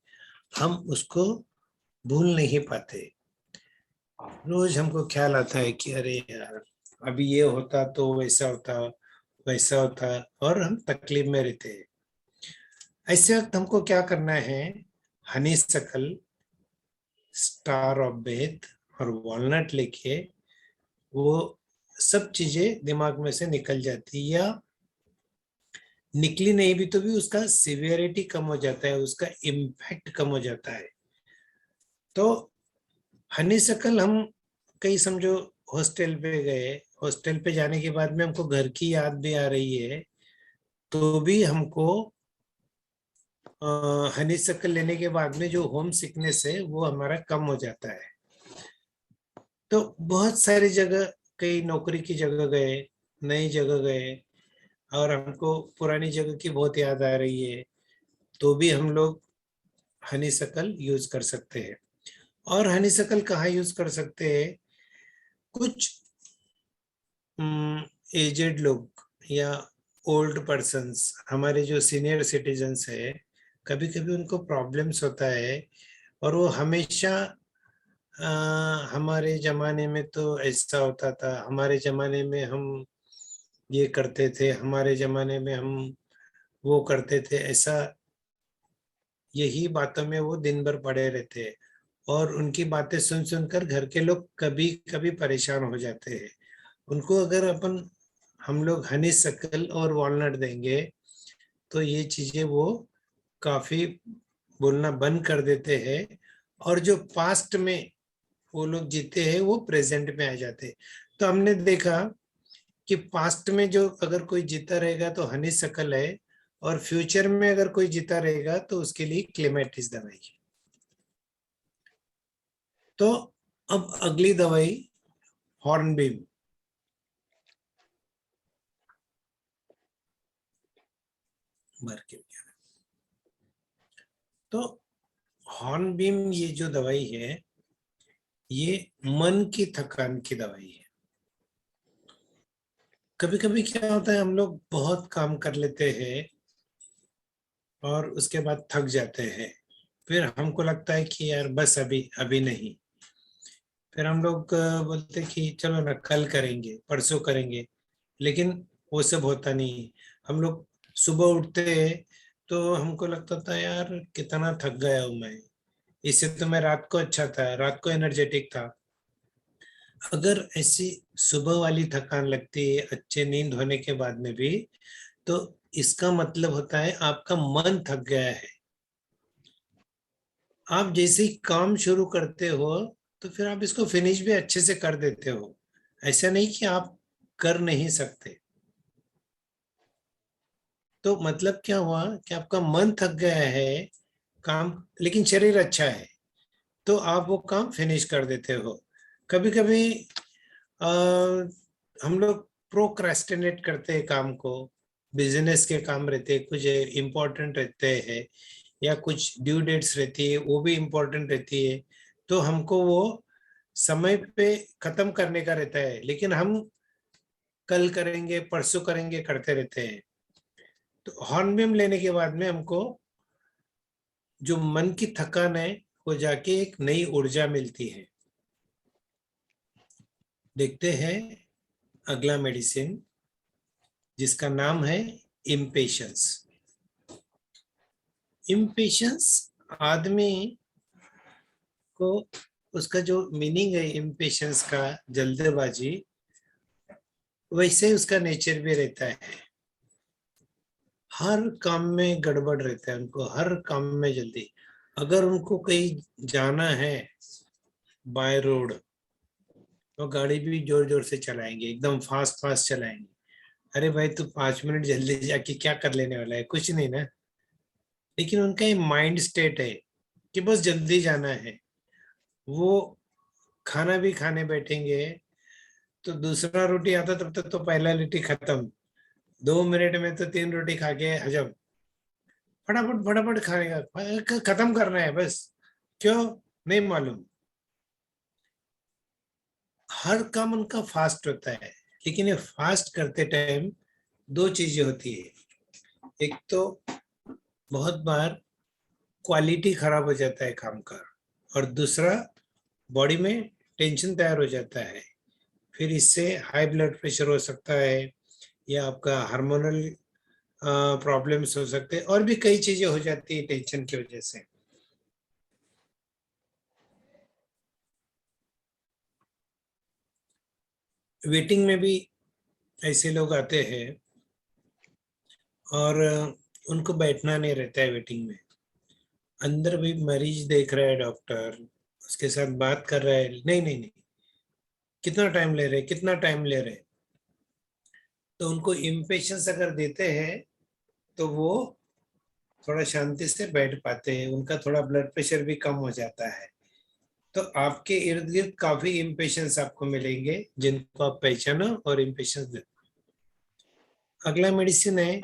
हम उसको भूल नहीं पाते। रोज हमको ख्याल आता है कि अरे यार, अभी ये होता तो वैसा होता, वैसा होता, और हम तकलीफ में रहते हैं। ऐसे वक्त हमको क्या करना है? हनी सकल, स्टार ऑफ बेथ और वॉलनट लेके वो सब चीजें दिमाग में से निकल जाती, या निकली नहीं भी तो भी उसका सिवियरिटी कम हो जाता है, उसका इम्पैक्ट कम हो जाता है। तो हनी सकल हम कहीं समझो हॉस्टल पे गए, हॉस्टल पे जाने के बाद में हमको घर की याद भी आ रही है, तो भी हमको हनी सकल लेने के बाद में जो होम सिकनेस है वो हमारा कम हो जाता है। तो बहुत सारी जगह, कई नौकरी की जगह गए, नई जगह गए, और हमको पुरानी जगह की बहुत याद आ रही है, तो भी हम लोग हनी सकल यूज कर सकते हैं। और हनी सकल कहाँ यूज कर सकते हैं? कुछ एजेड लोग या ओल्ड पर्सन्स, हमारे जो सीनियर सिटीजन्स है, कभी कभी उनको प्रॉब्लम्स होता है। और वो हमेशा हमारे जमाने में तो ऐसा होता था, हमारे जमाने में हम ये करते थे, हमारे जमाने में हम वो करते थे, ऐसा यही बातों में वो दिन भर पड़े रहते हैं। और उनकी बातें सुन सुनकर घर के लोग कभी कभी परेशान हो जाते हैं। उनको अगर हम लोग हनी शक्ल और वॉलनट देंगे तो ये चीजें वो काफी बोलना बंद कर देते हैं। और जो पास्ट में वो लोग जीते हैं वो प्रेजेंट में आ जाते हैं। तो हमने देखा कि पास्ट में जो अगर कोई जीता रहेगा तो हनी शक्ल है, और फ्यूचर में अगर कोई जीता रहेगा तो उसके लिए क्लेमेटिस दवाई है। तो अब अगली दवाई हॉर्नबिल। भर के तो हॉर्नबिल ये जो दवाई है, ये मन की थकान की दवाई है। कभी कभी क्या होता है, हम लोग बहुत काम कर लेते हैं और उसके बाद थक जाते हैं। फिर हमको लगता है कि यार बस अभी अभी नहीं। फिर हम लोग बोलते कि चलो ना, कल करेंगे, परसों करेंगे, लेकिन वो सब होता नहीं है। हम लोग सुबह उठते हैं तो हमको लगता था यार कितना थक गया हूं मैं, इससे तो मैं रात को अच्छा था, रात को एनर्जेटिक था। अगर ऐसी सुबह वाली थकान लगती है अच्छे नींद होने के बाद में भी, तो इसका मतलब होता है आपका मन थक गया है। आप जैसे ही काम शुरू करते हो तो फिर आप इसको फिनिश भी अच्छे से कर देते हो। ऐसा नहीं कि आप कर नहीं सकते। तो मतलब क्या हुआ कि आपका मन थक गया है काम, लेकिन शरीर अच्छा है, तो आप वो काम फिनिश कर देते हो। कभी कभी हम लोग प्रोक्रेस्टिनेट करते हैं काम को। बिजनेस के काम रहते हैं, कुछ इम्पोर्टेंट रहते हैं, या कुछ ड्यू डेट्स रहती है, वो भी इम्पोर्टेंट रहती है। तो हमको वो समय पे खत्म करने का रहता है, लेकिन हम कल करेंगे, परसों करेंगे करते रहते हैं। तो हॉर्नबिम लेने के बाद में हमको जो मन की थकान है वो जाके एक नई ऊर्जा मिलती है। देखते हैं अगला मेडिसिन जिसका नाम है इम्पेशंस। इम्पेशंस आदमी को, उसका जो मीनिंग है इम्पेशंस का, जल्दबाजी, वैसे उसका नेचर भी रहता है। हर काम में गड़बड़ रहता है उनको, हर काम में जल्दी। अगर उनको कहीं जाना है बाय रोड तो गाड़ी भी जोर जोर से चलाएंगे, एकदम फास्ट फास्ट चलाएंगे। अरे भाई तू 5 मिनट जल्दी जाके क्या कर लेने वाला है, कुछ नहीं ना। लेकिन उनका ये माइंड स्टेट है कि बस जल्दी जाना है। वो खाना भी खाने बैठेंगे तो दूसरा रोटी आता तब तक तो पहला रोटी खत्म, 2 मिनट में तो 3 रोटी खा के हजम, फटाफट फटाफट खाने का खत्म करना है बस। क्यों नहीं मालूम। हर काम उनका फास्ट होता है। लेकिन ये फास्ट करते टाइम दो चीजें होती है। एक तो बहुत बार क्वालिटी खराब हो जाता है काम का, और दूसरा बॉडी में टेंशन तैयार हो जाता है। फिर इससे हाई ब्लड प्रेशर हो सकता है, या आपका हार्मोनल प्रॉब्लम्स हो सकते हैं, और भी कई चीजें हो जाती है टेंशन की वजह से। वेटिंग में भी ऐसे लोग आते हैं और उनको बैठना नहीं रहता है वेटिंग में। अंदर भी मरीज देख रहा है डॉक्टर, उसके साथ बात कर रहा है, नहीं नहीं नहीं, कितना टाइम ले रहे, कितना टाइम ले रहे। तो उनको इम्पेशंस अगर देते हैं तो वो थोड़ा शांति से बैठ पाते हैं, उनका थोड़ा ब्लड प्रेशर भी कम हो जाता है। तो आपके इर्द गिर्द काफी इम्पेशंस आपको मिलेंगे जिनको आप पहचानो और इम्पेशंस दे। अगला मेडिसिन है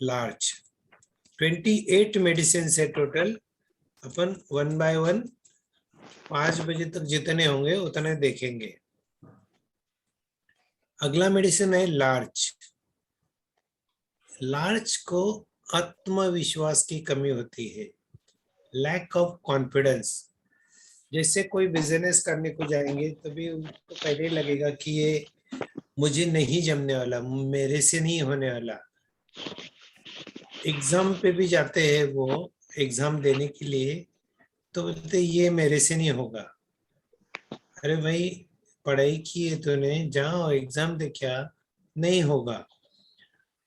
लार्ज। 28 मेडिसिन है टोटल। अपन 1 बाय 1 5 बजे तक जितने होंगे उतने देखेंगे। अगला मेडिसिन है लार्ज। लार्ज को आत्मविश्वास की कमी होती है, लैक ऑफ कॉन्फिडेंस। जैसे कोई बिजनेस करने को जाएंगे तो भी उनको पहले लगेगा कि ये मुझे नहीं जमने वाला, मेरे से नहीं होने वाला। एग्जाम पे भी जाते हैं वो, एग्जाम देने के लिए, तो बोलते ये मेरे से नहीं होगा। अरे भाई पढ़ाई की है तूने, जाओ एग्जाम दे, क्या नहीं होगा।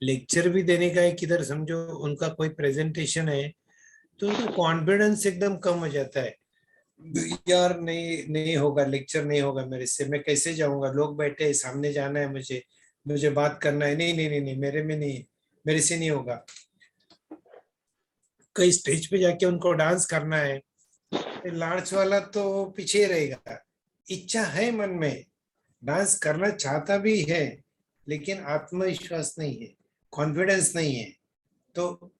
लेक्चर भी देने का है, किधर समझो उनका कोई प्रेजेंटेशन है तो उनका कॉन्फिडेंस एकदम कम हो जाता है। यार नहीं नहीं होगा, लेक्चर नहीं होगा मेरे से, मैं कैसे जाऊंगा, लोग बैठे हैं, सामने जाना है मुझे, मुझे बात करना है, नहीं नहीं नहीं नहीं, मेरे में नहीं, मेरे से नहीं होगा। कई स्टेज पे जाके उनको डांस करना है, लार्ज वाला तो पीछे रहेगा। इच्छा है मन में, डांस करना चाहता भी है, लेकिन आत्मविश्वास नहीं है, कॉन्फिडेंस नहीं है। तो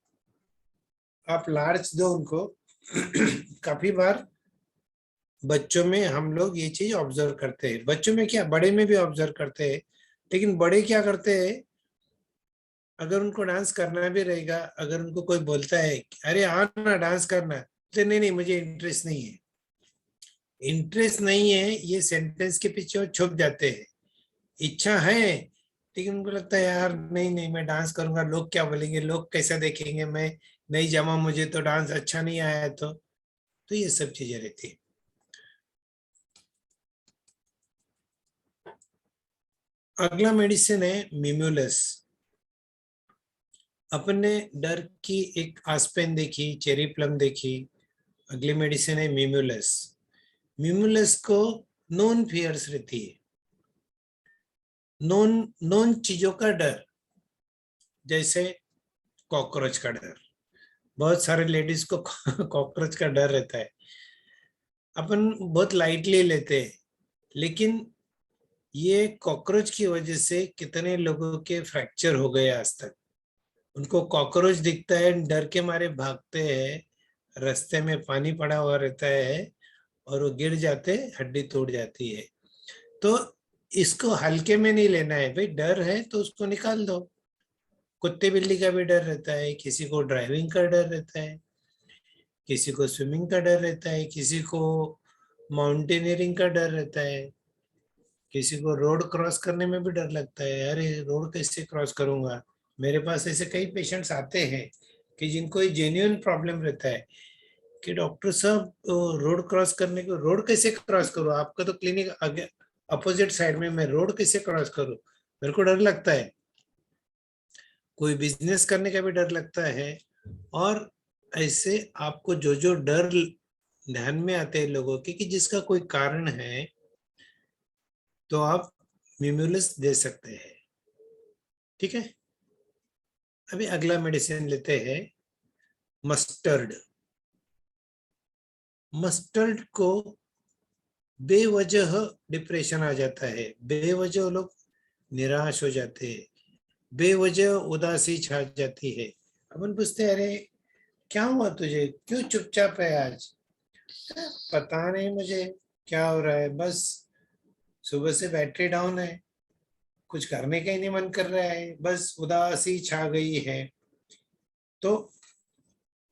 आप लार्ज दो उनको। काफी बार बच्चों में हम लोग ये चीज ऑब्जर्व करते हैं, बच्चों में क्या बड़े में भी ऑब्जर्व करते हैं। लेकिन बड़े क्या करते हैं, अगर उनको डांस करना भी रहेगा, अगर उनको कोई बोलता है अरे हाँ ना डांस करना, तो नहीं नहीं मुझे इंटरेस्ट नहीं है। इंटरेस्ट नहीं है ये सेंटेंस के पीछे वो छुप जाते हैं। इच्छा है लेकिन उनको लगता है यार नहीं नहीं मैं डांस करूंगा, लोग क्या बोलेंगे, लोग कैसा देखेंगे, मैं नहीं जमा, मुझे तो डांस अच्छा नहीं आया। तो ये सब चीजें रहती है। अगला मेडिसिन है मिम्यूलस। अपन ने डर की एक आस्पेन देखी, चेरी प्लम देखी। अगली मेडिसिन है मिम्यूलस। मिम्यूलस को नॉन फियर्स रहती है, नॉन नॉन चीजों का डर। जैसे कॉकरोच का डर, बहुत सारे लेडीज को कॉकरोच का डर रहता है। अपन बहुत लाइटली लेते हैं, लेकिन ये कॉकरोच की वजह से कितने लोगों के फ्रैक्चर हो गए आज तक। उनको कॉकरोच दिखता है, डर के मारे भागते हैं, रास्ते में पानी पड़ा हुआ रहता है और वो गिर जाते, हड्डी टूट जाती है। तो इसको हल्के में नहीं लेना है भाई, डर है तो उसको निकाल दो। कुत्ते बिल्ली का भी डर रहता है, किसी को ड्राइविंग का डर रहता है, किसी को स्विमिंग का डर रहता है, किसी को माउंटेनियरिंग का डर रहता है, किसी को रोड क्रॉस करने में भी डर लगता है, अरे रोड कैसे क्रॉस करूंगा। मेरे पास ऐसे कई पेशेंट्स आते हैं कि जिनको ये जेन्युइन प्रॉब्लम रहता है कि डॉक्टर साहब रोड क्रॉस करने को, रोड कैसे क्रॉस करूं, आपका तो क्लिनिक आगे अपोजिट साइड में, मैं रोड कैसे क्रॉस करूं, मेरे को डर लगता है। कोई बिजनेस करने का भी डर लगता है। और ऐसे आपको जो जो डर ध्यान में आते हैं लोगों के कि जिसका कोई कारण है, तो आप म्यूमुलस दे सकते हैं। ठीक है, अभी अगला मेडिसिन लेते हैं, मस्टर्ड। मस्टर्ड को बेवजह डिप्रेशन आ जाता है, बेवजह लोग निराश हो जाते हैं, बेवजह उदासी छा जाती है। अपन पूछते हैं, अरे क्या हुआ तुझे, क्यों चुपचाप है आज? पता नहीं मुझे क्या हो रहा है, बस सुबह से बैटरी डाउन है, कुछ करने का ही नहीं मन कर रहा है, बस उदासी छा गई है। तो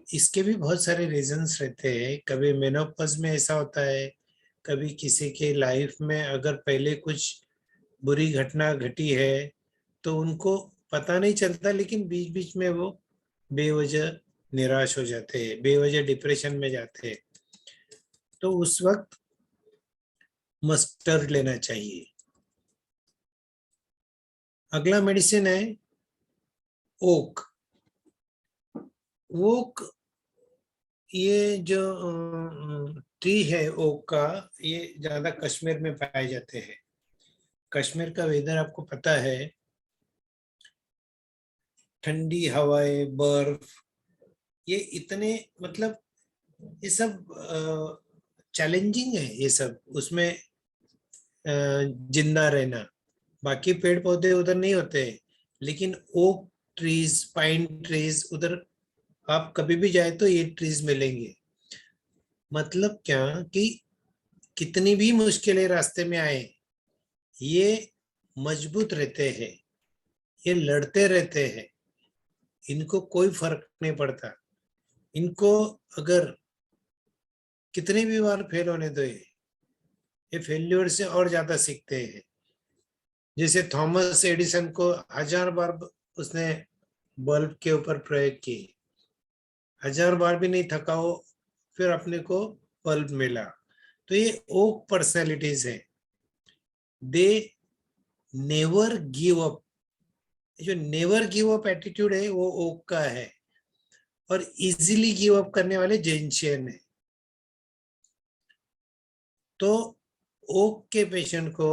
इसके भी बहुत सारे रीजंस रहते हैं। कभी मेनोपॉज में ऐसा होता है, कभी किसी के लाइफ में अगर पहले कुछ बुरी घटना घटी है तो उनको पता नहीं चलता, लेकिन बीच बीच में वो बेवजह निराश हो जाते हैं, बेवजह डिप्रेशन में जाते हैं। तो उस वक्त मस्टर्ड लेना चाहिए। अगला मेडिसिन है ओक। ओक, ये जो ट्री है ओक का, ये ज्यादा कश्मीर में पाए जाते हैं। कश्मीर का वेदर आपको पता है, ठंडी हवाएं, बर्फ, ये इतने मतलब ये सब चैलेंजिंग है, ये सब उसमें जिंदा रहना। बाकी पेड़ पौधे उधर नहीं होते, लेकिन ओक ट्रीज, पाइन ट्रीज, उधर आप कभी भी जाए तो ये ट्रीज मिलेंगे। मतलब क्या कि कितनी भी मुश्किलें रास्ते में आए, ये मजबूत रहते हैं, ये लड़ते रहते हैं, इनको कोई फर्क नहीं पड़ता। इनको अगर कितनी भी बार फेल होने दो, ये फेल्योर से और ज्यादा सीखते हैं। जैसे थॉमस एडिसन को 1000 बार उसने बल्ब के ऊपर प्रयोग किए, 1000 बार भी नहीं थका वो, फिर अपने को बल्ब मिला। तो ये ओक पर्सनैलिटीज है, दे नेवर गिव अप। जो नेवर गिव अप एटीट्यूड है वो ओक का है, और इजीली गिव अप करने वाले जेंशियन है। तो ओक के पेशेंट को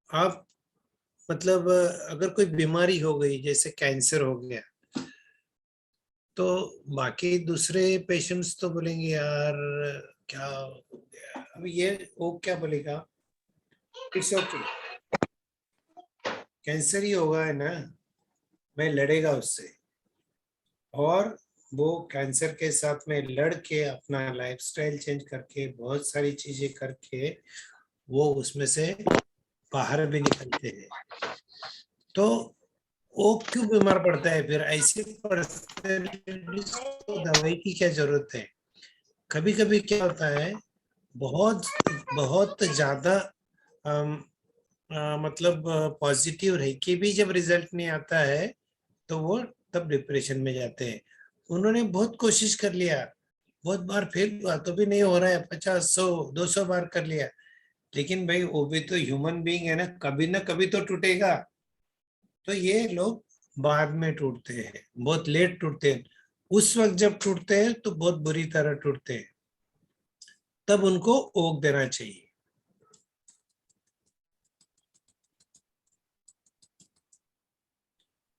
आप मतलब अगर कोई बीमारी हो गई, जैसे कैंसर हो गया, तो बाकी दूसरे पेशेंट्स तो बोलेंगे यार क्या हो गया, अब ये ओक क्या बोलेगा, इट्स ओके, कैंसर ही होगा है ना, मैं लड़ेगा उससे। और वो कैंसर के साथ में लड़ के अपना लाइफस्टाइल चेंज करके, बहुत सारी चीजें करके वो उसमें से बाहर भी निकलते हैं। तो वो क्यों बीमार पड़ता है फिर? ऐसे पर्सनैलिटीज को दवाई की क्या जरूरत है? कभी कभी क्या होता है, बहुत बहुत ज्यादा मतलब पॉजिटिव रह के भी जब रिजल्ट नहीं आता है, तो वो तब डिप्रेशन में जाते हैं। उन्होंने बहुत कोशिश कर लिया, बहुत बार फेल हुआ तो भी नहीं हो रहा है, 50, 100, 200 बार कर लिया, लेकिन भाई वो भी तो ह्यूमन बीइंग है ना कभी तो टूटेगा। तो ये लोग बाद में टूटते हैं, बहुत लेट टूटते हैं। उस वक्त जब टूटते हैं तो बहुत बुरी तरह टूटते हैं, तब उनको ओक देना चाहिए।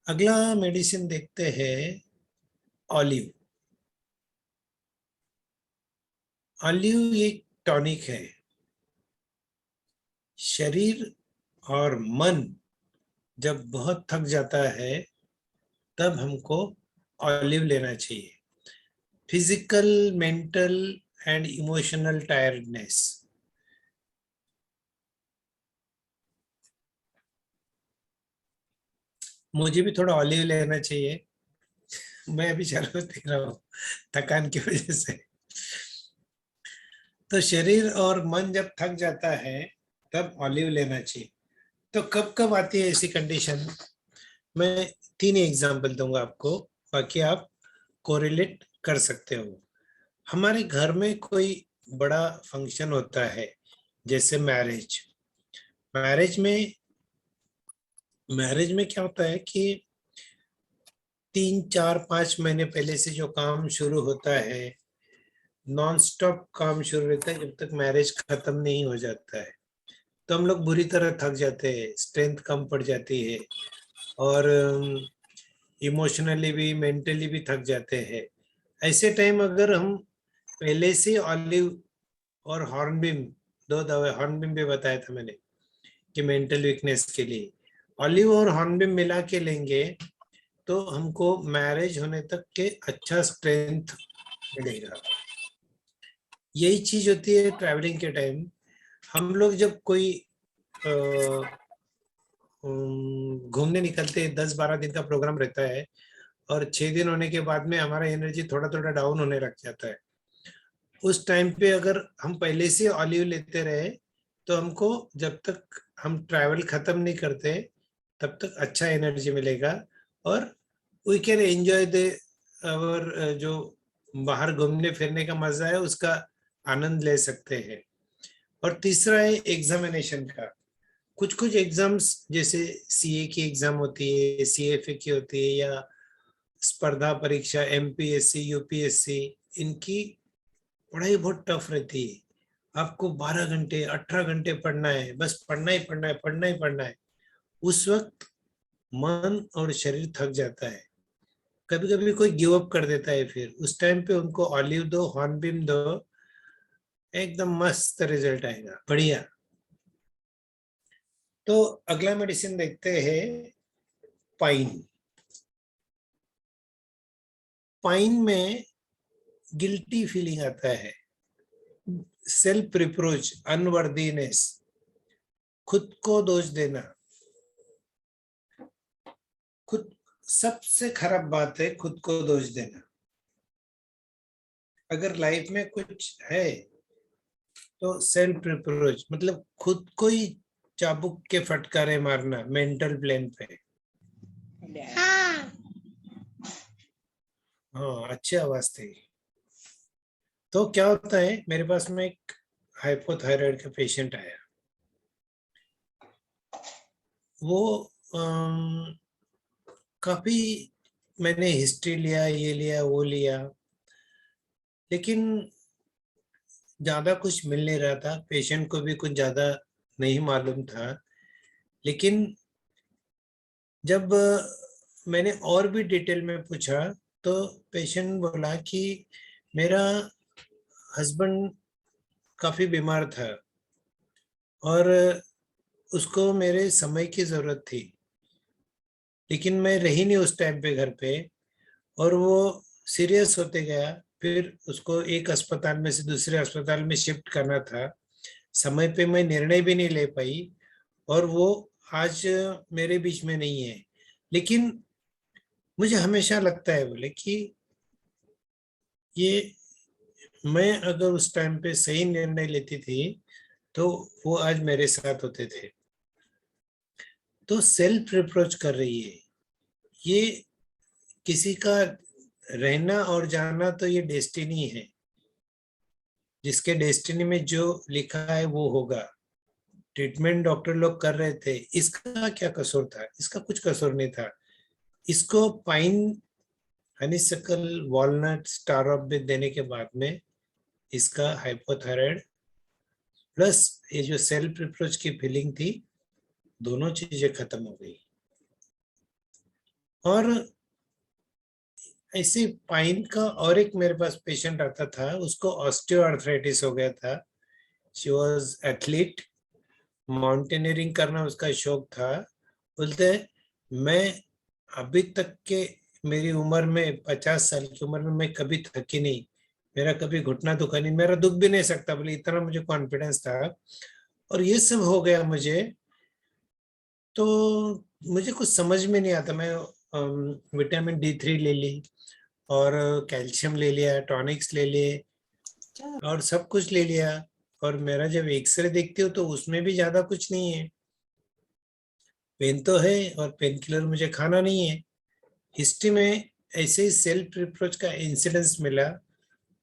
अगला मेडिसिन देखते हैं, ऑलिव। ऑलिव एक टॉनिक है। शरीर और मन जब बहुत थक जाता है, तब हमको ऑलिव लेना चाहिए। Physical, mental and emotional tiredness. मुझे भी थोड़ा ऑलिव लेना चाहिए, मैं अभी शरबत पी रहा हूँ थकान की वजह से। तो शरीर और मन जब थक जाता है, तब ऑलिव लेना चाहिए। तो कब कब आती है ऐसी कंडीशन? मैं 3 एग्जांपल दूंगा आपको, बाकी आप कोरिलेट कर सकते हो। हमारे घर में कोई बड़ा फंक्शन होता है, जैसे मैरिज। मैरिज में मैरिज में क्या होता है कि 3 4 5 महीने पहले से जो काम शुरू होता है, नॉन स्टॉप काम शुरू रहता है जब तक मैरिज खत्म नहीं हो जाता है। तो हम लोग बुरी तरह थक जाते हैं, स्ट्रेंथ कम पड़ जाती है, और इमोशनली भी मेंटली भी थक जाते हैं। ऐसे टाइम अगर हम पहले से ऑलिव और हॉर्नबिम, 2 दवा, हॉर्नबिम भी बताया था मैंने कि मेंटल वीकनेस के लिए, ऑलिव और हॉर्नबिम मिला के लेंगे तो हमको मैरिज होने तक के अच्छा स्ट्रेंथ मिलेगा। यही चीज होती है ट्रैवलिंग के टाइम। हम लोग जब कोई घूमने निकलते हैं, 10 12 दिन का प्रोग्राम रहता है, और 6 दिन होने के बाद में हमारा एनर्जी थोड़ा थोड़ा डाउन होने लग जाता है। उस टाइम पे अगर हम पहले से ऑलिव लेते रहे तो हमको, जब तक हम ट्रैवल खत्म नहीं करते तब तक अच्छा एनर्जी मिलेगा, और वी कैन एंजॉय द और जो बाहर घूमने फिरने का मजा है उसका आनंद ले सकते हैं। और तीसरा है एग्जामिनेशन का। कुछ कुछ एग्जाम्स, जैसे सीए की एग्जाम होती है, सीएफए की होती है, या स्पर्धा परीक्षा एमपीएससी यूपीएससी, इनकी पढ़ाई बहुत टफ रहती है। आपको 12 घंटे 18 घंटे पढ़ना है, बस पढ़ना ही पढ़ना है, पढ़ना ही पढ़ना है। उस वक्त मन और शरीर थक जाता है, कभी कभी कोई गिव अप कर देता है। फिर उस टाइम पे उनको ऑलिव दो, हॉर्नबिम दो, एकदम मस्त रिजल्ट आएगा, बढ़िया। तो अगला मेडिसिन देखते हैं, पाइन। पाइन में गिल्टी फीलिंग आता है, सेल्फ रिप्रोच, अनवर्दीनेस, खुद को दोष देना। खुद, सबसे खराब बात है खुद को दोष देना। अगर लाइफ में कुछ है तो सेल्फ रिप्रोच, मतलब खुद को ही चाबुक के फटकारे मारना मेंटल प्लेन पे। हाँ। हाँ, अच्छी आवाज थी। तो क्या होता है, मेरे पास में एक हाइपोथायराइड का पेशेंट आया। वो काफी, मैंने हिस्ट्री लिया, ये लिया वो लिया, लेकिन ज्यादा कुछ मिल नहीं रहा था। पेशेंट को भी कुछ ज्यादा नहीं मालूम था। लेकिन जब मैंने और भी डिटेल में पूछा तो पेशेंट बोला कि मेरा हस्बैंड काफी बीमार था और उसको मेरे समय की जरूरत थी, लेकिन मैं रही नहीं उस टाइम पे घर पे, और वो सीरियस होते गया। फिर उसको एक अस्पताल में से दूसरे अस्पताल में शिफ्ट करना था, समय पे मैं निर्णय भी नहीं ले पाई, और वो आज मेरे बीच में नहीं है। लेकिन मुझे हमेशा लगता है, बोले कि ये, मैं अगर उस टाइम पे सही निर्णय लेती थी तो वो आज मेरे साथ होते थे। तो सेल्फ रिप्रोच कर रही है ये, किसी का रहना और जाना तो ये डेस्टिनी है, जिसके डेस्टिनी में जो लिखा है वो होगा। ट्रीटमेंट डॉक्टर लोग कर रहे थे, इसका क्या कसूर था? इसका कुछ कसूर नहीं था। इसको pine, honeysuckle, walnut, star of देने के बाद में इसका हाइपोथायराइड प्लस ये जो सेल्फ रिप्रोच की फीलिंग थी, दोनों चीजें खत्म हो गई। और ऐसे पाइन का और एक मेरे पास पेशेंट आता था, उसको ऑस्टियोआर्थराइटिस हो गया था। शी वाज एथलीट, माउंटेनियरिंग करना उसका शौक था। बोलते मैं अभी तक के, मेरी उम्र में 50 साल की उम्र में मैं कभी थकी नहीं, मेरा कभी घुटना दुखा नहीं, मेरा दुख भी नहीं सकता, बोले इतना मुझे कॉन्फिडेंस था। और ये सब हो गया मुझे, तो मुझे कुछ समझ में नहीं आता। मैं विटामिन D3 ले ली, और कैल्शियम ले लिया, टॉनिक्स ले लिए, और सब कुछ ले लिया, और मेरा जब एक्सरे देखती हूँ तो उसमें भी ज्यादा कुछ नहीं है, पेन तो है और पेन किलर मुझे खाना नहीं है। हिस्ट्री में ऐसे ही सेल्फ रिप्रोच का इंसिडेंस मिला,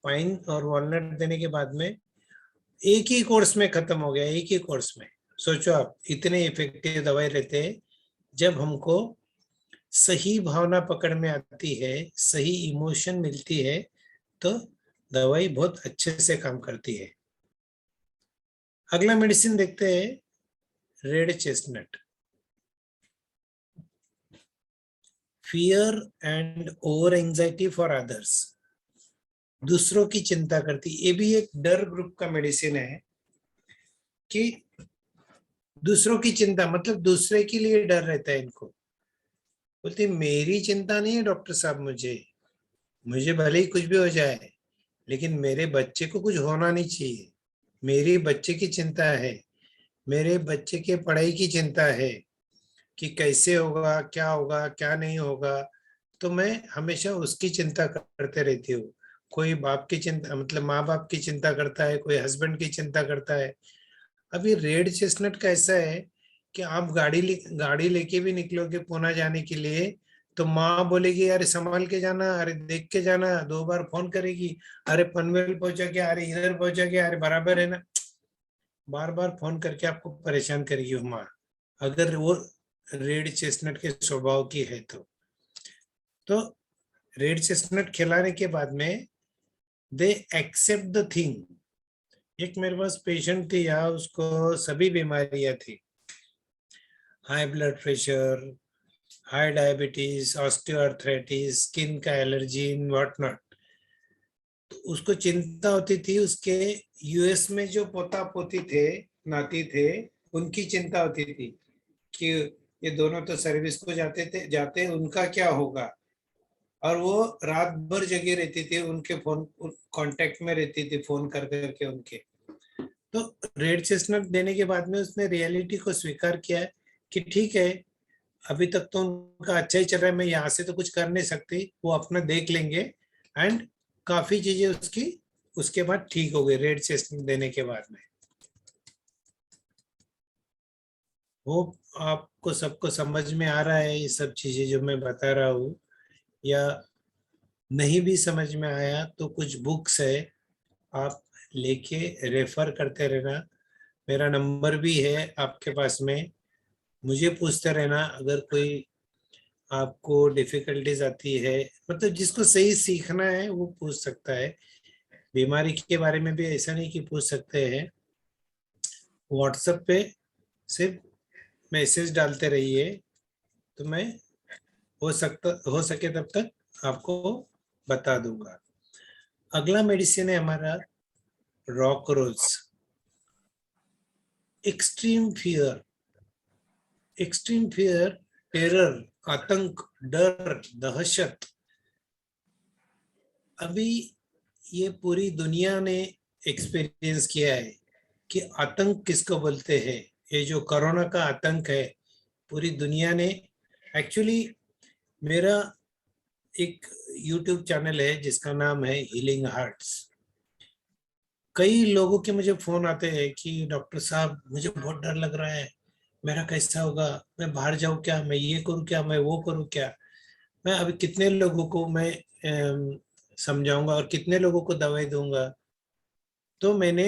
पाइन और वॉलनट देने के बाद में एक ही कोर्स में खत्म हो गया, एक ही कोर्स में। सोचो आप, इतने इफेक्टिव दवाई रहते हैं। जब हमको सही भावना पकड़ में आती है, सही इमोशन मिलती है, तो दवाई बहुत अच्छे से काम करती है। अगला मेडिसिन देखते हैं, red chestnut. Fear and over anxiety for others, दूसरों की चिंता करती, ये भी एक डर ग्रुप का मेडिसिन है कि दूसरों की चिंता मतलब दूसरे के लिए डर रहता है इनको। बोलती मेरी चिंता नहीं है डॉक्टर साहब, मुझे भले ही कुछ भी हो जाए, लेकिन मेरे बच्चे को कुछ होना नहीं चाहिए। मेरी बच्चे की चिंता है, मेरे बच्चे के पढ़ाई की चिंता है कि कैसे होगा, क्या नहीं होगा। तो मैं हमेशा उसकी चिंता करते रहती हूँ। कोई बाप की चिंता मतलब माँ बाप की चिंता करता है, कोई हस्बैंड की चिंता करता है। अभी रेड चेस्टनट का ऐसा है कि आप गाड़ी लेके भी निकलोगे पुणे जाने के लिए, तो माँ बोलेगी अरे संभाल के जाना, अरे देख के जाना, 2 बार फोन करेगी, अरे पनवेल पहुंचा क्या, अरे इधर पहुंचा क्या, अरे बराबर है ना। बार बार फोन करके आपको परेशान करेगी वो माँ, अगर वो रेड चेस्टनट के स्वभाव की है तो रेड चेस्टनट खिलाने के बाद में दे एक्सेप्ट द थिंग। एक मेरे पास पेशेंट थी यहाँ, उसको सभी बीमारियां थी, high blood pressure, high diabetes, osteoarthritis, skin का एलर्जी, व्हाट नॉट। तो उसको चिंता होती थी उसके यूएस में जो पोता पोती थे, नाती थे, उनकी चिंता होती थी कि ये दोनों तो सर्विस को जाते उनका क्या होगा। और वो रात भर जगी रहती थी, उनके फोन कांटेक्ट में रहती थी, फोन कर करके उनके। तो रेड चेस्टनट देने के बाद में उसने रियलिटी को स्वीकार किया है कि ठीक है, अभी तक तो उनका अच्छा ही चल रहा है, मैं यहाँ से तो कुछ कर नहीं सकती, वो अपना देख लेंगे। एंड काफी चीजें उसकी उसके बाद ठीक हो गई रेड चेस्टनट देने के बाद में। वो आपको सबको समझ में आ रहा है ये सब चीजें जो मैं बता रहा हूँ, या नहीं भी समझ में आया तो कुछ बुक्स है आप लेके रेफर करते रहना। मेरा नंबर भी है आपके पास में, मुझे पूछते रहना अगर कोई आपको डिफिकल्टीज आती है। मतलब जिसको सही सीखना है वो पूछ सकता है, बीमारी के बारे में भी ऐसा नहीं कि पूछ सकते हैं। व्हाट्सएप पे सिर्फ मैसेज डालते रहिए, तो मैं हो सके तब तक आपको बता दूंगा। अगला मेडिसिन है हमारा रॉक रोज। एक्सट्रीम फियर, टेरर, आतंक, डर, दहशत। अभी ये पूरी दुनिया ने एक्सपीरियंस किया है कि आतंक किसको बोलते हैं। ये जो कोरोना का आतंक है, पूरी दुनिया ने एक्चुअली, मेरा एक यूट्यूब चैनल है जिसका नाम है हीलिंग हार्ट्स। कई लोगों के मुझे फोन आते हैं कि डॉक्टर साहब मुझे बहुत डर लग रहा है, मेरा कैसा होगा, मैं बाहर जाऊं क्या, मैं ये करूं क्या, मैं वो करूं क्या। मैं अभी कितने लोगों को मैं समझाऊंगा और कितने लोगों को दवाई दूंगा। तो मैंने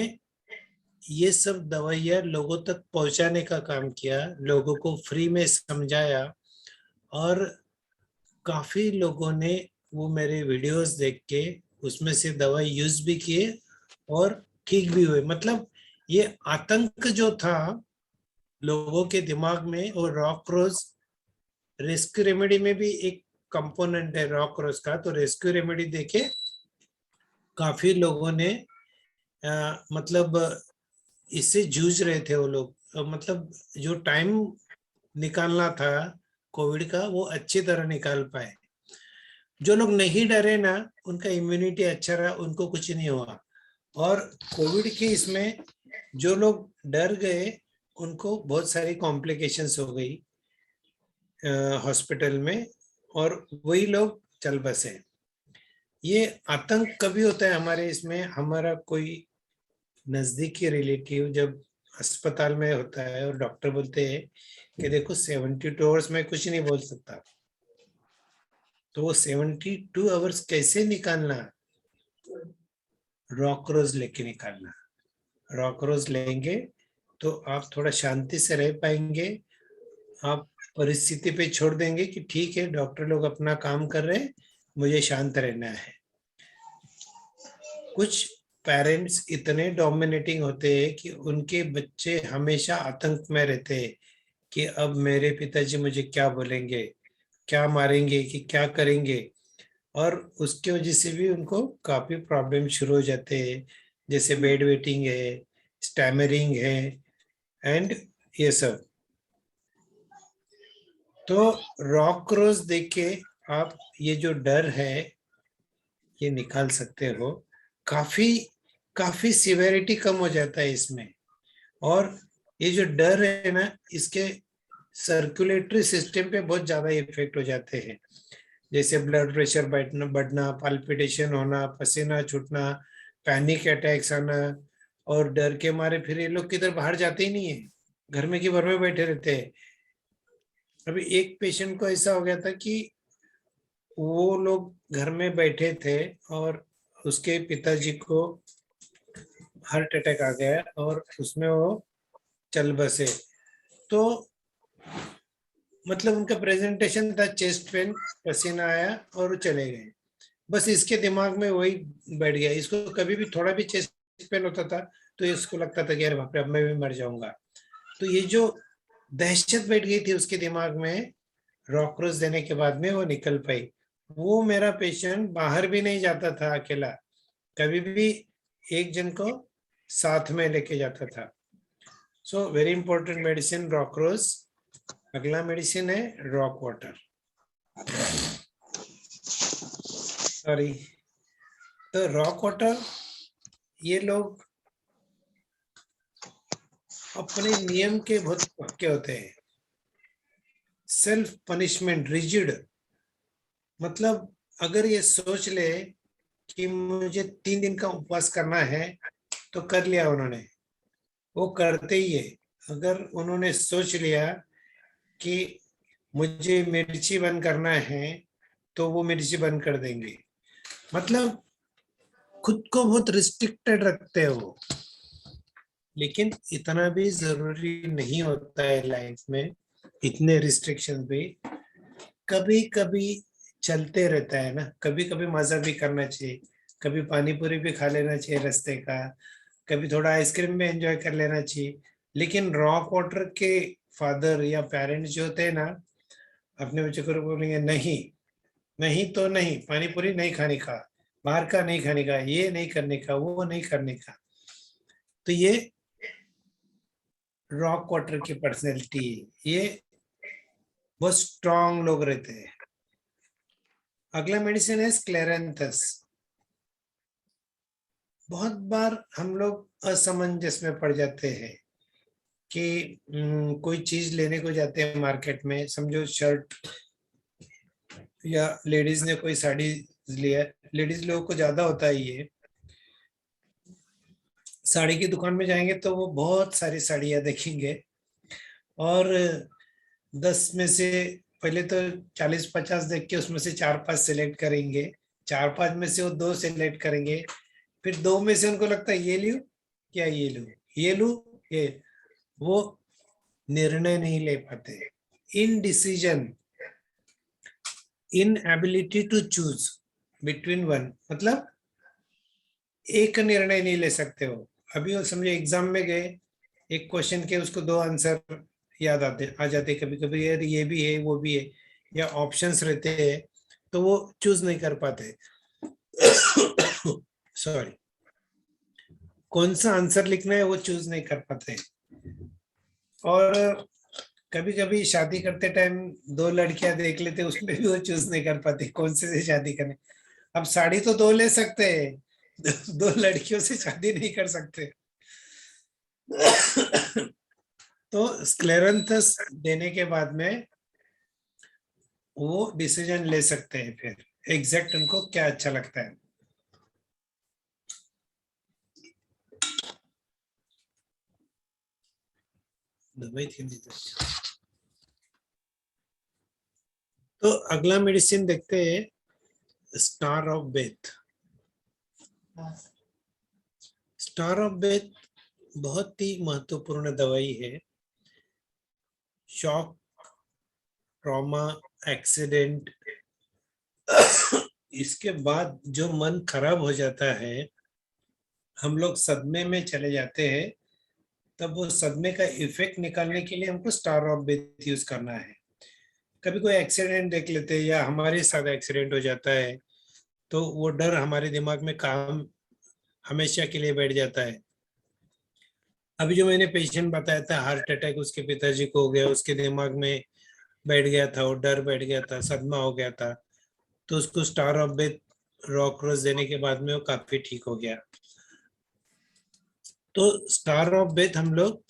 ये सब दवाइयाँ लोगों तक पहुंचाने का काम किया, लोगों को फ्री में समझाया, और काफी लोगों ने वो मेरे वीडियोस देख के उसमें से दवाई यूज भी किए और ठीक भी हुए। मतलब ये आतंक जो था लोगों के दिमाग में, और रॉक रोज रेस्क्यू रेमेडी में भी एक कंपोनेंट है रॉक रोज का। तो रेस्क्यू रेमेडी देके काफी लोगों ने मतलब इससे जूझ रहे थे वो लोग। मतलब जो टाइम निकालना था कोविड का, वो अच्छी तरह निकाल पाए। जो लोग नहीं डरे ना, उनका इम्यूनिटी अच्छा रहा, उनको कुछ नहीं हुआ। और कोविड के इसमें जो लोग डर गए उनको बहुत सारी कॉम्प्लिकेशंस हो गई हॉस्पिटल में, और वही लोग चल बसे। ये आतंक कभी होता है हमारे इसमें, हमारा कोई नजदीकी रिलेटिव जब अस्पताल में होता है और डॉक्टर बोलते हैं कि देखो 72 आवर्स में कुछ नहीं बोल सकता, तो वो 72 आवर्स कैसे निकालना? रॉकरोज लेके निकालना। रॉकरोज लेंगे तो आप थोड़ा शांति से रह पाएंगे। आप परिस्थिति पे छोड़ देंगे कि ठीक है, डॉक्टर लोग अपना काम कर रहे हैं, मुझे शांत रहना है। कुछ पेरेंट्स इतने डोमिनेटिंग होते हैं कि उनके बच्चे हमेशा आतंक में रहते हैं कि अब मेरे पिताजी मुझे क्या बोलेंगे, क्या मारेंगे, कि क्या करेंगे। और उसकी वजह से भी उनको काफी प्रॉब्लम शुरू हो जाते हैं, जैसे बेड वेटिंग है, स्टैमरिंग है, एंड ये सब। तो रॉकरोज देख के आप ये जो डर है ये निकाल सकते हो। काफी काफी सिवेरिटी कम हो जाता है इसमें। और ये जो डर है ना, इसके सर्कुलेटरी सिस्टम पे बहुत ज्यादा इफेक्ट हो जाते हैं, जैसे ब्लड प्रेशर बढ़ना बढ़ना, पाल्पिटेशन होना, पसीना छूटना, पैनिक अटैक्स आना। और डर के मारे फिर ये लोग किधर बाहर जाते ही नहीं है, घर में की घर में बैठे रहते हैं। अभी एक पेशेंट को ऐसा हो गया था कि वो लोग घर में बैठे थे और उसके पिताजी को हार्ट अटैक आ गया और उसमें वो चल बसे। तो मतलब उनका प्रेजेंटेशन था चेस्ट पेन, पसीना आया और वो चले गए। बस इसके दिमाग में वही बैठ गया। इसको कभी भी थोड़ा भी चेस्ट पेन होता था तो इसको लगता था कि यार बाप रे, अब मैं भी मर जाऊंगा। तो ये जो दहशत बैठ गई थी उसके दिमाग में, रॉकरोज देने के बाद में वो निकल पाई। वो मेरा पेशेंट बाहर भी नहीं जाता था अकेला, कभी भी एक जन को साथ में लेके जाता था। So very important medicine rock rose. अगला मेडिसिन है रॉक वाटर, सॉरी। तो रॉक वाटर ये लोग अपने नियम के बहुत पक्के होते हैं। Self punishment, rigid. मतलब अगर ये सोच ले कि मुझे 3 दिन का उपवास करना है तो कर लिया उन्होंने, वो करते ही है। अगर उन्होंने सोच लिया कि मुझे मिर्ची बंद करना है तो वो मिर्ची बंद कर देंगे। मतलब खुद को बहुत रिस्ट्रिक्टेड रखते हैं वो। लेकिन इतना भी जरूरी नहीं होता है लाइफ में, इतने रिस्ट्रिक्शन भी कभी कभी चलते रहता है ना। कभी कभी मजा भी करना चाहिए, कभी पानी पूरी भी खा लेना चाहिए रास्ते का, कभी थोड़ा आइसक्रीम भी एंजॉय कर लेना चाहिए। लेकिन रॉक वाटर के फादर या पेरेंट्स जो होते हैं ना, अपने बच्चों को बोलेंगे नहीं, नहीं तो नहीं, पानी पूरी नहीं खाने का, बाहर का नहीं खाने का, ये नहीं करने का, वो नहीं करने का। तो ये रॉक वाटर की पर्सनैलिटी, ये बहुत स्ट्रांग लोग रहते हैं। अगला मेडिसिन है स्क्लेरेंथस। बहुत बार हम लोग असमंजस में पड़ जाते हैं कि कोई चीज लेने को जाते हैं मार्केट में, समझो शर्ट, या लेडीज ने कोई साड़ी लिया। लेडीज लोगों को ज्यादा होता है ये, साड़ी की दुकान में जाएंगे तो वो बहुत सारी साड़ियां देखेंगे और 10 में से पहले तो 40-50 देख के उसमें से 4-5 सिलेक्ट करेंगे। 4-5 में से वो 2 सिलेक्ट करेंगे, फिर 2 में से उनको लगता है ये लूं क्या ये लूं, ये लूं ये, वो निर्णय नहीं ले पाते। Indecision, inability to choose between one, मतलब एक निर्णय नहीं ले सकते हो। अभी वो समझो एग्जाम में गए, एक क्वेश्चन के उसको 2 आंसर याद आते आ जाते, कभी कभी यार ये भी है वो भी है, या ऑप्शंस रहते हैं तो वो चूज नहीं कर पाते। सॉरी, कौन सा आंसर लिखना है वो चूज नहीं कर पाते। और कभी कभी शादी करते टाइम 2 लड़कियां देख लेते, उसमें भी वो चूज नहीं कर पाते कौन से शादी करने। अब साड़ी तो 2 ले सकते हैं, 2 लड़कियों से शादी नहीं कर सकते। तो स्क्लेरेंथस देने के बाद में वो डिसीजन ले सकते हैं फिर एग्जैक्ट उनको क्या अच्छा लगता है। दवाई थी नहीं तो अगला मेडिसिन देखते हैं, star of Beth. Star of Beth बहुत ही महत्वपूर्ण दवाई है। शॉक, ट्रॉमा, एक्सीडेंट, इसके बाद जो मन खराब हो जाता है, हम लोग सदमे में चले जाते हैं, तब वो सदमे का इफेक्ट निकालने के लिए हमको स्टार ऑफ बेथ यूज करना है। कभी कोई एक्सीडेंट देख लेते हैं या हमारे साथ एक्सीडेंट हो जाता है, तो वो डर हमारे दिमाग में काम हमेशा के लिए बैठ जाता है। अभी जो मैंने पेशेंट बताया था, हार्ट अटैक उसके पिताजी को हो गया, उसके दिमाग में बैठ गया था, वो डर बैठ गया था, सदमा हो गया था, तो उसको स्टार ऑफ बेथ रॉक रोज देने के बाद में वो काफी ठीक हो गया। तो स्टार ऑफ बेथ हम लोग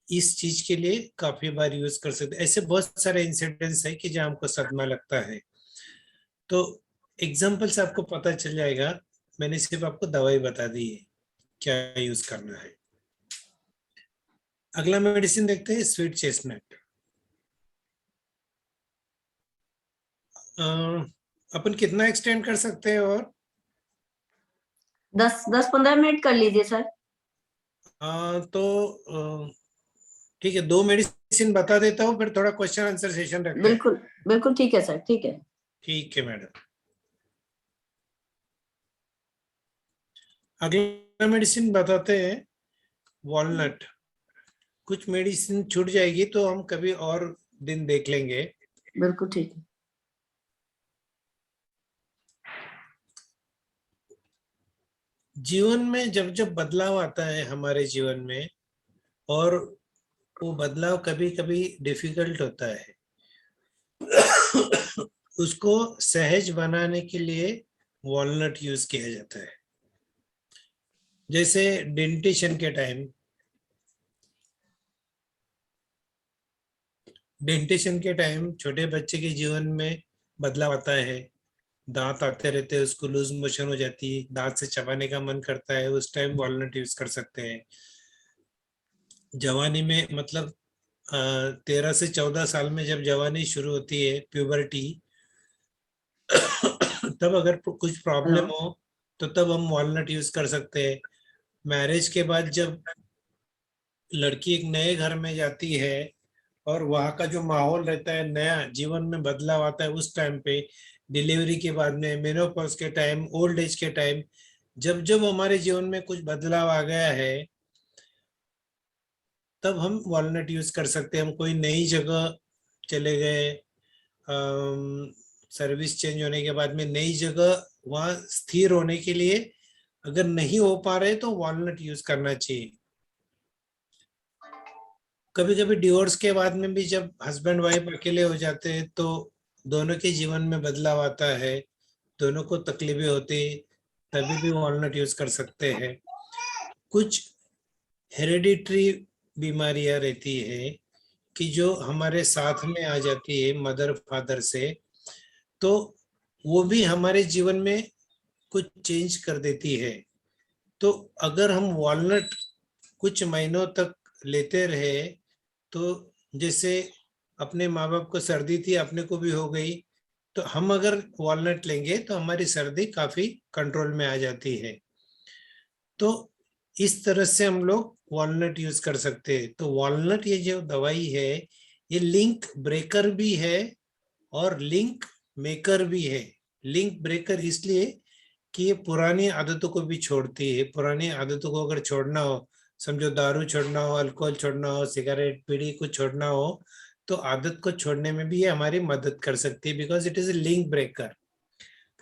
इस चीज के लिए काफी बार यूज कर सकते हैं। ऐसे बहुत सारे इंसिडेंट्स है कि जहाँ हमको सदमा लगता है, तो एग्जाम्पल से आपको पता चल जाएगा। मैंने सिर्फ आपको दवाई बता दी है क्या यूज करना है। अगला मेडिसिन देखते हैं, स्वीट चेस्टनट। अपन कितना एक्सटेंड कर सकते हैं और 10-15 मिनट कर लीजिए सर। तो ठीक है, 2 मेडिसिन बता देता हूँ, फिर थोड़ा क्वेश्चन आंसर सेशन रखते हैं। बिल्कुल बिल्कुल ठीक है सर, ठीक है। ठीक है मैडम। अगला मेडिसिन बताते हैं, वॉलनट। कुछ मेडिसिन छूट जाएगी तो हम कभी और दिन देख लेंगे। बिल्कुल ठीक है। जीवन में जब जब बदलाव आता है हमारे जीवन में, और वो बदलाव कभी कभी डिफिकल्ट होता है, उसको सहज बनाने के लिए वॉलनट यूज किया जाता है। जैसे डेंटिशन के टाइम, छोटे बच्चे के जीवन में बदलाव आता है, दांत आते रहते हैं, उसको लूज मोशन हो जाती है, दांत से चबाने का मन करता है, उस टाइम वॉलनट यूज कर सकते हैं। जवानी में मतलब 13 से 14 साल में जब जवानी शुरू होती है, प्यूबर्टी, तब अगर कुछ प्रॉब्लम हो तो तब हम वॉलनट यूज कर सकते हैं। मैरिज के बाद जब लड़की एक नए घर में जाती है और वहाँ का जो माहौल रहता है, नया जीवन में बदलाव आता है, उस टाइम पे डिलीवरी के बाद में, मेनोपॉज के टाइम, ओल्ड एज के टाइम, जब जब हमारे जीवन में कुछ बदलाव आ गया है, तब हम वॉलनट यूज कर सकते हैं। हम कोई नई जगह चले गए, सर्विस चेंज होने के बाद में नई जगह, वहाँ स्थिर होने के लिए अगर नहीं हो पा रहे तो वॉलनट यूज करना चाहिए। कभी कभी डिवोर्स के बाद में भी जब हस्बैंड वाइफ अकेले हो जाते हैं, तो दोनों के जीवन में बदलाव आता है, दोनों को तकलीफें होती, तभी भी वॉलनट यूज कर सकते हैं। कुछ हेरिडिटरी बीमारियां रहती है कि जो हमारे साथ में आ जाती है मदर फादर से, तो वो भी हमारे जीवन में कुछ चेंज कर देती है। तो अगर हम वॉलनट कुछ महीनों तक लेते रहे, तो जैसे अपने माँ बाप को सर्दी थी, अपने को भी हो गई, तो हम अगर वॉलनट लेंगे तो हमारी सर्दी काफी कंट्रोल में आ जाती है। तो इस तरह से हम लोग वॉलनट यूज कर सकते हैं। तो वॉलनट ये जो दवाई है, ये लिंक ब्रेकर भी है और लिंक मेकर भी है। लिंक ब्रेकर इसलिए कि ये पुरानी आदतों को भी छोड़ती है। पुरानी आदतों को अगर छोड़ना हो, समझो दारू छोड़ना हो, अल्कोहल छोड़ना हो, सिगरेट बीड़ी कुछ छोड़ना हो, तो आदत को छोड़ने में भी ये हमारी मदद कर सकती है, because it is a link breaker.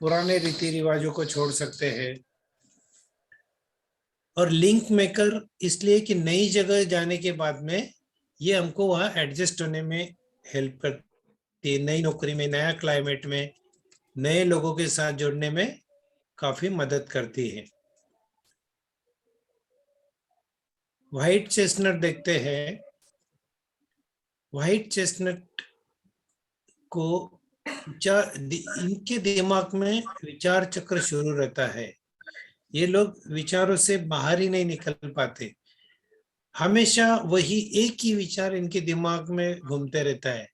पुराने रीति रिवाजों को छोड़ सकते हैं। और लिंक मेकर इसलिए कि नई जगह जाने के बाद में ये हमको वहाँ एडजस्ट होने में हेल्प करती है, नई नौकरी में, नया क्लाइमेट में, नए लोगों के साथ जुड़ने में काफी मदद करती है। व्हाइट चेस्टनट देखते हैं। व्हाइट चेस्टनट को इनके दिमाग में विचार चक्र शुरू रहता है, ये लोग विचारों से बाहर ही नहीं निकल पाते। हमेशा वही एक ही विचार इनके दिमाग में घूमते रहता है।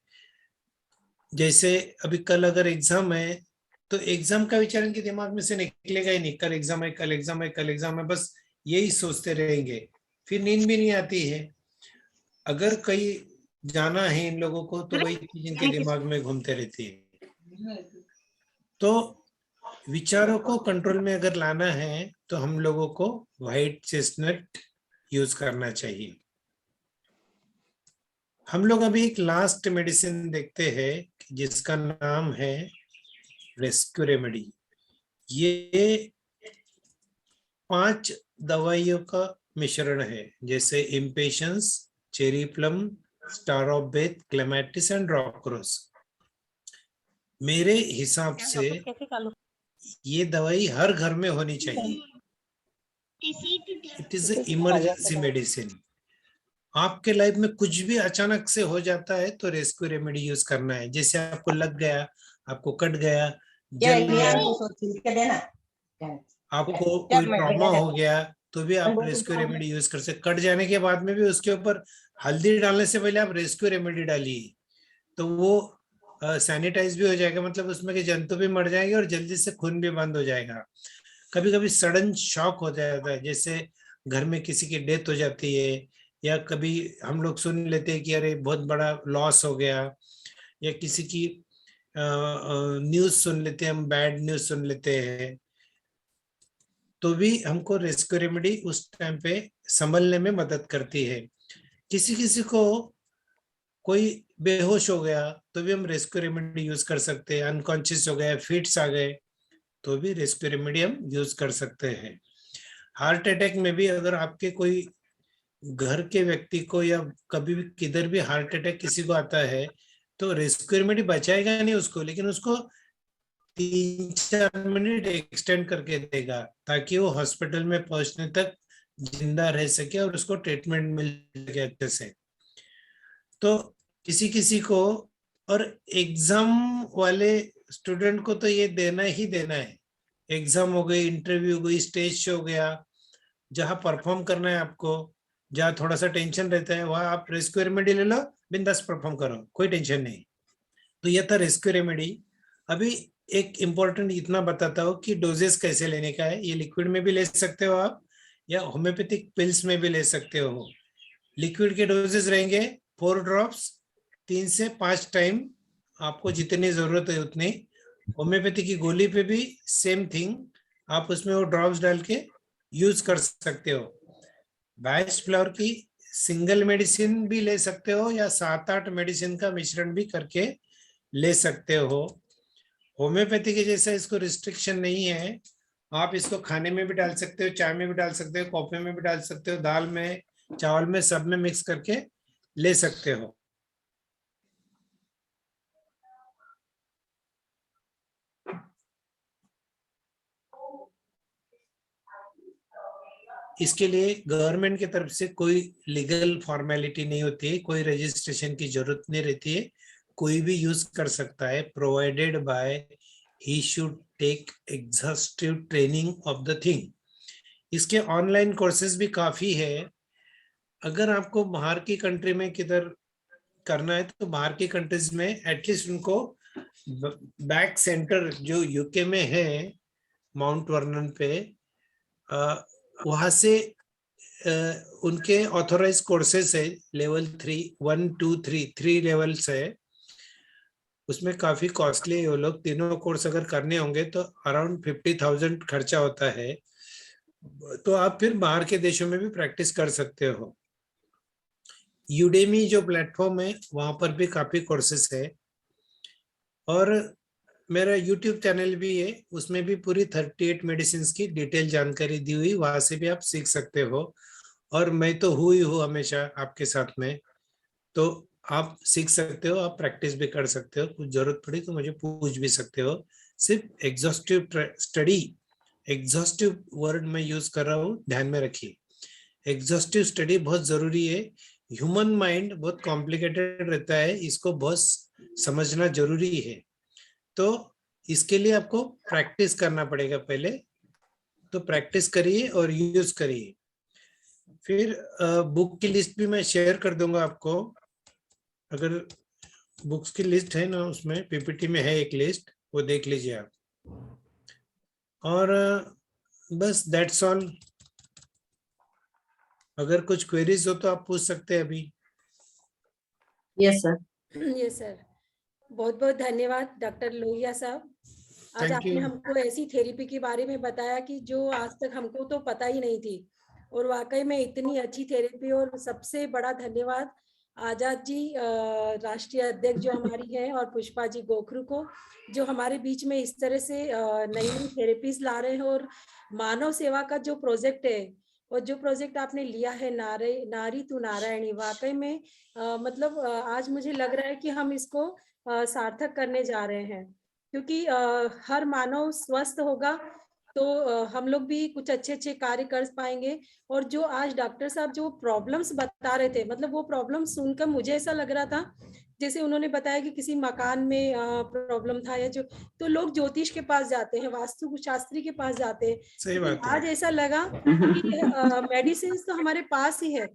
जैसे अभी कल अगर एग्जाम है तो एग्जाम का विचार इनके दिमाग में से निकलेगा ही नहीं, कल एग्जाम है, कल एग्जाम है, कल एग्जाम है, बस यही सोचते रहेंगे, फिर नींद भी नहीं आती है। अगर कहीं जाना है इन लोगों को तो वही चीज इनके दिमाग में घूमते रहती है। तो विचारों को कंट्रोल में अगर लाना है तो हम लोगों को व्हाइट चेस्टनट यूज करना चाहिए। हम लोग अभी एक लास्ट मेडिसिन देखते हैं जिसका नाम है रेस्क्यू रेमेडी। ये 5 दवाइयों का मिश्रण है, जैसे impatiens, cherry plum, star of Beth, clematis and rock rose. मेरे हिसाब से ये दवाई हर घर में होनी चाहिए। It is emergency medicine. आपके लाइफ में कुछ भी अचानक से हो जाता है तो रेस्क्यू रेमेडी यूज करना है। जैसे आपको लग गया, आपको कट गया, जल गया, आपको कोई ट्रॉमा हो गया तो भी आप रेस्क्यू रेमेडी यूज कर सकते। कट जाने के बाद में भी उसके ऊपर हल्दी डालने से पहले आप रेस्क्यू रेमेडी डालिए, तो वो सैनिटाइज भी हो जाएगा, मतलब उसमें के जंतु भी मर जाएंगे और जल्दी से खून भी बंद हो जाएगा। कभी कभी सडन शॉक हो जाता है, जैसे घर में किसी की डेथ हो जाती है, या कभी हम लोग सुन लेते हैं कि अरे बहुत बड़ा लॉस हो गया, या किसी की न्यूज सुन लेते हैं, हम बैड न्यूज सुन लेते हैं, तो भी हमको रेस्क्यू रेमेडी उस टाइम पे संभलने में मदद करती है। किसी किसी को कोई बेहोश हो गया तो भी हम रेस्क्यू रेमेडी यूज कर सकते हैं। अनकॉन्शियस हो गया, फिट्स आ गए, तो भी रेस्क्यू रेमेडी हम यूज कर सकते हैं। हार्ट अटैक में भी अगर आपके कोई घर के व्यक्ति को या कभी भी किधर भी हार्ट अटैक किसी को आता है तो रेस्क्यू रेमेडी बचाएगा नहीं उसको, लेकिन उसको 3-4 मिनट एक्सटेंड करके देगा ताकि वो हॉस्पिटल में पहुंचने तक जिंदा रह सके और उसको ट्रीटमेंट मिल सके अच्छे से। तो किसी किसी को, और एग्जाम वाले स्टूडेंट को तो ये देना ही देना है। एग्जाम हो गई, इंटरव्यू हो गई, स्टेज शो हो गया, जहां परफॉर्म करना है आपको, जहां थोड़ा सा टेंशन रहता है, वहां आप रेस्क्यू रेमेडी ले लो, बिंदास परफॉर्म करो, कोई टेंशन नहीं। तो ये था रेस्क्यू रेमेडी। अभी एक इम्पोर्टेंट इतना बताता हूँ कि डोजेस कैसे लेने का है। ये लिक्विड में भी ले सकते हो आप, या होम्योपैथिक पिल्स में भी ले सकते हो। लिक्विड के डोजेस रहेंगे 4 ड्रॉप्स, 3 से 5 टाइम, आपको जितनी जरूरत है उतनी। होम्योपैथी की गोली पे भी सेम थिंग, आप उसमें वो ड्रॉप्स डाल के यूज कर सकते हो। बायस फ्लावर की सिंगल मेडिसिन भी ले सकते हो, या 7-8 मेडिसिन का मिश्रण भी करके ले सकते हो। होम्योपैथी के जैसा इसको रिस्ट्रिक्शन नहीं है, आप इसको खाने में भी डाल सकते हो, चाय में भी डाल सकते हो, कॉफी में भी डाल सकते हो, दाल में, चावल में, सब में मिक्स करके ले सकते हो। इसके लिए गवर्नमेंट की तरफ से कोई लीगल फॉर्मेलिटी नहीं होती है, कोई रजिस्ट्रेशन की जरूरत नहीं रहती है, कोई भी यूज कर सकता है, provided by he should take exhaustive training of the thing. इसके ऑनलाइन कोर्सेज भी काफी है। अगर आपको बाहर की कंट्री में किधर करना है तो बाहर की कंट्रीज में एटलीस्ट उनको बैक सेंटर जो यूके में है, माउंट वर्नन पे, वहां से उनके ऑथोराइज कोर्सेस है, लेवल 3, 1, 2, 3 लेवल्स है। उसमें काफी कॉस्टली है वो लोग। तीनों कोर्स अगर करने होंगे तो अराउंड 50,000 खर्चा होता है। तो आप फिर बाहर के देशों में भी प्रैक्टिस कर सकते हो। यूडेमी जो प्लेटफॉर्म है वहां पर भी काफी कोर्सेस है, और मेरा यूट्यूब चैनल भी है, उसमें भी पूरी 38 मेडिसिन की डिटेल जानकारी दी हुई, वहां से भी आप सीख सकते हो। और मैं तो हूँ ही हूँ हमेशा आपके साथ में, तो आप सीख सकते हो, आप प्रैक्टिस भी कर सकते हो, कुछ जरूरत पड़ी तो मुझे पूछ भी सकते हो। सिर्फ एग्जॉस्टिव स्टडी, एग्जॉस्टिव वर्ड में यूज कर रहा हूँ, ध्यान में रखिए। एग्जॉस्टिव स्टडी बहुत जरूरी है। ह्यूमन माइंड बहुत कॉम्प्लिकेटेड रहता है, इसको बहुत समझना जरूरी है। तो इसके लिए आपको प्रैक्टिस करना पड़ेगा पहले, तो प्रैक्टिस करिए और यूज करिए। फिर बुक की लिस्ट भी मैं शेयर कर दूंगा आपको, अगर बुक्स की लिस्ट है ना, उसमें पीपीटी में है एक लिस्ट, वो देख लीजिए आप। और बस दैट्स ऑल। अगर कुछ क्वेरीज हो तो आप पूछ सकते हैं अभी। Yes sir. ये सर, बहुत बहुत धन्यवाद डॉक्टर लोहिया साहब। आज Thank आपने you. हमको ऐसी थेरेपी के बारे में बताया कि जो आज तक हमको तो पता ही नहीं थी, और वाकई में इतनी अच्छी थेरेपी। और सबसे बड़ा धन्यवाद आजाद जी, राष्ट्रीय अध्यक्ष जो हमारी है, और पुष्पा जी गोखरू को, जो हमारे बीच में इस तरह से नई नई थेरेपीज ला रहे हैं। और मानव सेवा का जो प्रोजेक्ट है, और जो प्रोजेक्ट आपने लिया है नारी तू नारायणी, वाकई में मतलब आज मुझे लग रहा है कि हम इसको सार्थक करने जा रहे हैं। क्योंकि हर मानव स्वस्थ होगा तो हम लोग भी कुछ अच्छे अच्छे कार्य कर पाएंगे। और जो आज डॉक्टर साहब जो प्रॉब्लम्स बता रहे थे, मतलब वो प्रॉब्लम सुनकर मुझे ऐसा लग रहा था जैसे उन्होंने बताया कि किसी मकान में प्रॉब्लम था, या जो तो लोग ज्योतिष के पास जाते हैं, वास्तु शास्त्री के पास जाते हैं। सही बात है। आज ऐसा लगा कि मेडिसिन तो हमारे पास ही है,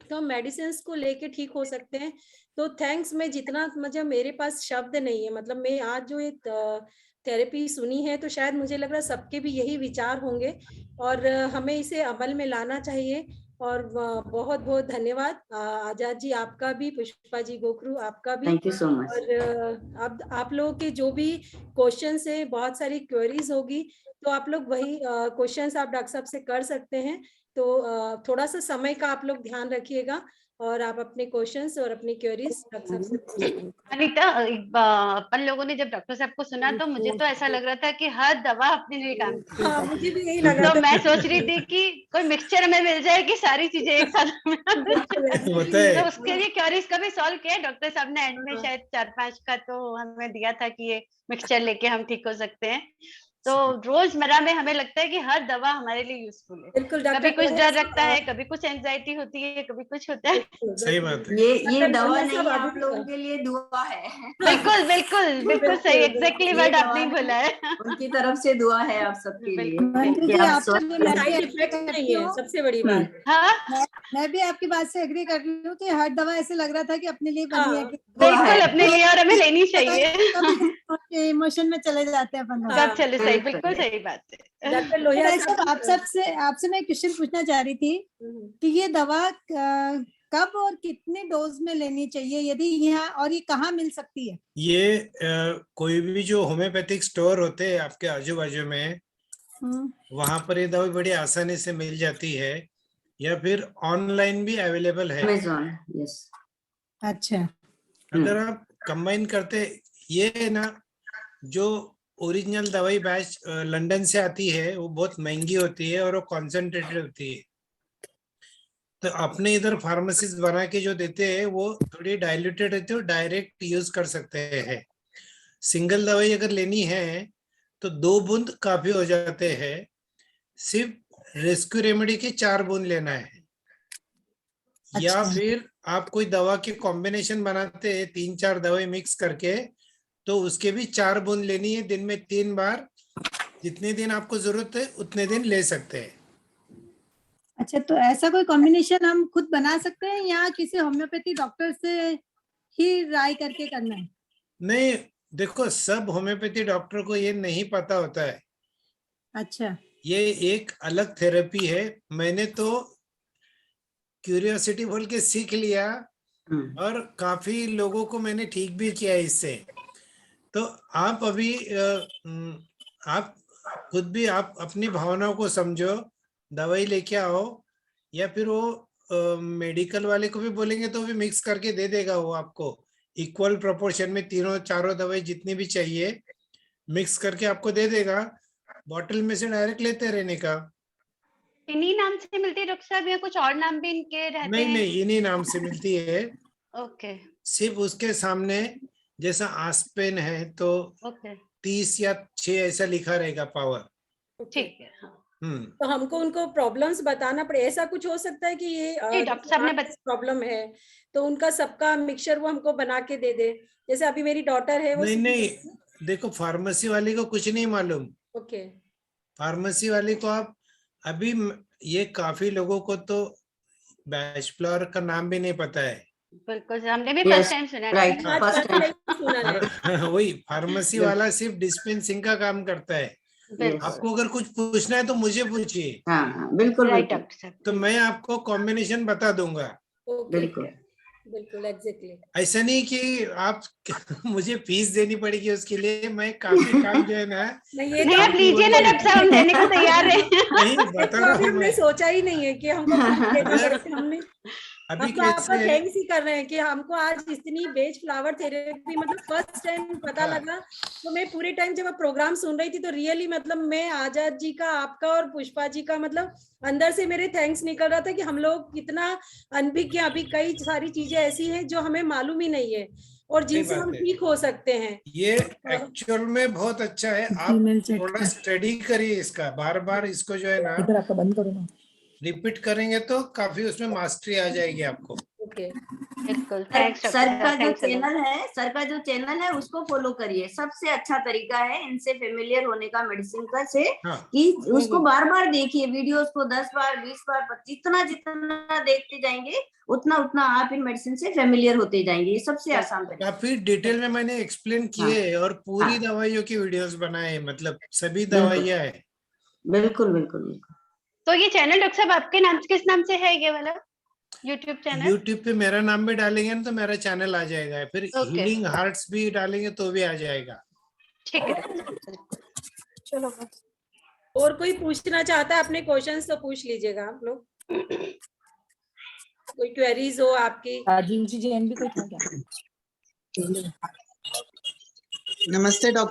तो हम मेडिसिन को लेके ठीक हो सकते हैं। तो थैंक्स, मैं जितना मतलब मेरे पास शब्द नहीं है, मतलब मैं आज जो एक थेरेपी सुनी है, तो शायद मुझे लग रहा है सबके भी यही विचार होंगे, और हमें इसे अमल में लाना चाहिए। और बहुत बहुत धन्यवाद आजाद जी, आपका भी, पुष्पा जी गोखरू आपका भी। Thank you so much. और अब आप लोगों के जो भी क्वेश्चंस है, बहुत सारी क्वेरीज होगी, तो आप लोग वही क्वेश्चंस आप डॉक्टर साहब से कर सकते हैं। तो थोड़ा सा समय का आप लोग ध्यान रखिएगा, और आप अपने क्वेश्चंस और अपनी क्वेरीज डॉक्टर साहब से। अनीता, अपन लोगों ने जब डॉक्टर साहब को सुना तो मुझे तो ऐसा लग रहा था कि हर दवा अपने लिए काम करती है। हाँ, मुझे भी यही लगा तो था। मैं सोच रही थी कि कोई मिक्सचर हमें मिल जाए कि सारी चीजें एक साथ होता है। तो उसके लिए क्वेरीज का भी सॉल्व किया डॉक्टर साहब ने एंड में, हाँ। शायद 4-5 का तो हमें दिया था कि ये मिक्सचर लेके हम ठीक हो सकते हैं। तो रोजमर्रा में हमें लगता है कि हर दवा हमारे लिए यूजफुल है। बिल्कुल कभी डॉक्टर कुछ लोहिया डर लगता है, साहब, कभी कुछ एंजाइटी होती है, कभी कुछ होता है। सही बात है। ये डॉक्टर दवा लोहिया नहीं, साहब आप अभी लोगों के लिए दुआ है। बिल्कुल बिल्कुल बिल्कुल सही, एग्जैक्टली ये वर्ड दवा आपने है, बोला है। उनकी तरफ से दुआ है आप सबके लिए बिल्कुल कि जी, आप आपसे स्वस्थ मैं भी साइड एग्री इफेक्ट नहीं करती है, हूँ। सबसे बड़ी बात। हाँ मैं भी आपकी बात से एग्री कर रही हूँ कि हर दवा ऐसे लग रहा था कि अपने लिए बनी है, हाँ, कि बिल्कुल अपने लिए, और हमें लेनी चाहिए। कभी इमोशन में चले जाते हैं अपन लोग। हाँ। कब चले, सही, बिल्कुल सही बात है। डॉक्टर तो लोहिया भाई साहब, साहब, आपसे मैं क्वेश्चन पूछना चाह रही थी कि ये दवा कब और कितने डोज में लेनी चाहिए, यदि यहाँ, और ये कहाँ मिल सकती है? ये कोई भी जो होम्योपैथिक स्टोर होते हैं आपके आजू बाजू में, वहां पर ये दवाई बड़ी आसानी से मिल जाती है, या फिर ऑनलाइन भी अवेलेबल है। Amazon, yes. अच्छा। अगर आप कंबाइन करते, ये है ना, जो ओरिजिनल दवाई बैच लंदन से आती है वो बहुत महंगी होती है और वो कॉन्सेंट्रेटेड होती है। तो अपने इधर फार्मेसिस्ट बना के जो देते हैं वो थोड़ी डाइल्यूटेड रहती है, डायरेक्ट यूज कर सकते हैं। सिंगल दवाई अगर लेनी है तो 2 बूंद काफी हो जाते हैं। सिर्फ रेस्क्यू रेमेडी के 4 बूंद लेना है। या अच्छा। फिर आप कोई दवा के कॉम्बिनेशन बनाते हैं 3-4 दवाई मिक्स करके, तो उसके भी 4 बूंद लेनी है दिन में 3 बार। जितने दिन आपको जरूरत है उतने दिन ले सकते हैं। अच्छा, तो ऐसा कोई कॉम्बिनेशन हम खुद बना सकते हैं या किसी होम्योपैथी डॉक्टर से ही राय करके करना है? नहीं, देखो, सब होम्योपैथी डॉक्टर को ये नहीं पता होता है। अच्छा। ये एक अलग थेरेपी है। मैंने तो क्यूरियोसिटी बोल के सीख लिया, और काफी लोगों को मैंने ठीक भी किया इससे। तो आप अभी आप खुद भी आप अपनी भावनाओं को समझो, दवाई लेके आओ, या फिर वो मेडिकल वाले को भी बोलेंगे तो भी मिक्स करके दे देगा वो आपको, इक्वल प्रोपोर्शन में 3-4 दवाई जितनी भी चाहिए मिक्स करके आपको दे देगा। बॉटल में से डायरेक्ट लेते रहने का। इन्हीं नाम से मिलती है डॉक्टर साहब, या कुछ और नाम भी इनके रहते नहीं हैं? नहीं, इन्हीं नाम से मिलती है। ओके सिर्फ उसके सामने जैसा आस्पेन है तो ओके 30 या 6 ऐसा लिखा रहेगा पावर। ठीक है। हाँ तो हमको उनको प्रॉब्लम्स बताना पड़े, ऐसा कुछ हो सकता है कि ये डॉक्टर साहब ने प्रॉब्लम है तो उनका सबका मिक्सचर वो हमको बना के दे दे। जैसे अभी मेरी डॉटर है वो नहीं नहीं, देखो, फार्मेसी वाले को कुछ नहीं मालूम। ओके। फार्मेसी वाले को आप अभी ये काफी लोगों को तो बैचलर का नाम भी नहीं पता है। बिल्कुल हमने भी Yes, फर्स्ट टाइम सुना right. है। आज First तक time. नहीं सुना है। वही फार्मेसी वाला सिर्फ डिस्पेंसिंग का काम करता है। बिल्कुल आपको अगर कुछ पूछना है तो मुझे पूछिए, हाँ हाँ बिल्कुल राइट बिल्कुल डॉक्टर साहब। तो मैं आपको कॉम्बिनेशन बता दूंगा। ओके, बिल्कुल। बिल्कुल एग्जैक्टली। ऐसा नहीं कि आप मुझे फीस देनी पड़ेगी उसके लिए, मैं काफी काम जो है ना नहीं ये नहीं तो आप लीजिए ना डॉक्टर साहब, हम देने को तैयार है। नहीं बता तो रहा अभी हूँ हमने मैं। सोचा ही नहीं है कि हमको फीस देना अगर पड़ेगा। हमने अभी हम तो आपका कैसे है, थैंक्स ही कर रहे हैं कि हमको आज इतनी बेज फ्लावर थेरेपी मतलब फर्स्ट टाइम पता हाँ। लगा। तो मैं पूरे टाइम जब मैं प्रोग्राम सुन रही थी तो रियली मतलब मैं आजाद जी का, आपका और पुष्पा जी का मतलब अंदर से मेरे थैंक्स निकल रहा था कि हम लोग कितना अनभिज्ञ, अभी कई सारी चीजें ऐसी हैं जो हमें मालूम ही नहीं है और जिनसे बात हम है। ठीक हो सकते हैं। ये एक्चुअल में बहुत अच्छा है। आप थोड़ा स्टडी करिए इसका, बार बार इसको जो है ना इधर आपका बंद करो ना। रिपीट करेंगे तो काफी उसमें मास्टरी आ जाएगी आपको। ओके, बिल्कुल थैंक्स सर डॉक्टर का साहब, जो थैंक्स अ लॉट। चैनल है, सर का जो चैनल है उसको फॉलो करिए। सबसे अच्छा तरीका है इनसे फेमिलियर होने का मेडिसिन का से हाँ। कि उसको बार बार देखिए, वीडियोस को 10 बार 20 बार जितना जितना देखते जाएंगे उतना उतना आप इन मेडिसिन से फेमिलियर होते जाएंगे। ये सबसे आसान तरीका। काफी डिटेल में मैंने एक्सप्लेन किए है और पूरी हाँ। दवाइयों की वीडियोस बनाए हैं, मतलब सभी बिल्कुल। दवाइयां है। बिल्कुल बिल्कुल बिल्कुल। तो ये चैनल डॉक्टर साहब आपके नाम से, किस नाम से है ये वाला यूट्यूब चैनल? यूट्यूब पे मेरा नाम भी डालेंगे ना तो मेरा चैनल आ जाएगा, फिर Okay. हीलिंग हार्ट्स भी डालेंगे तो भी आ जाएगा। ठीक है डॉक्टर साहब। चलो और कोई पूछना चाहता है अपने क्वेश्चंस तो पूछ लीजिएगा आप लोग, कोई क्वेरीज हो आपकी। राजीव जी जैन भी कोई था क्या? नमस्ते डॉक्टर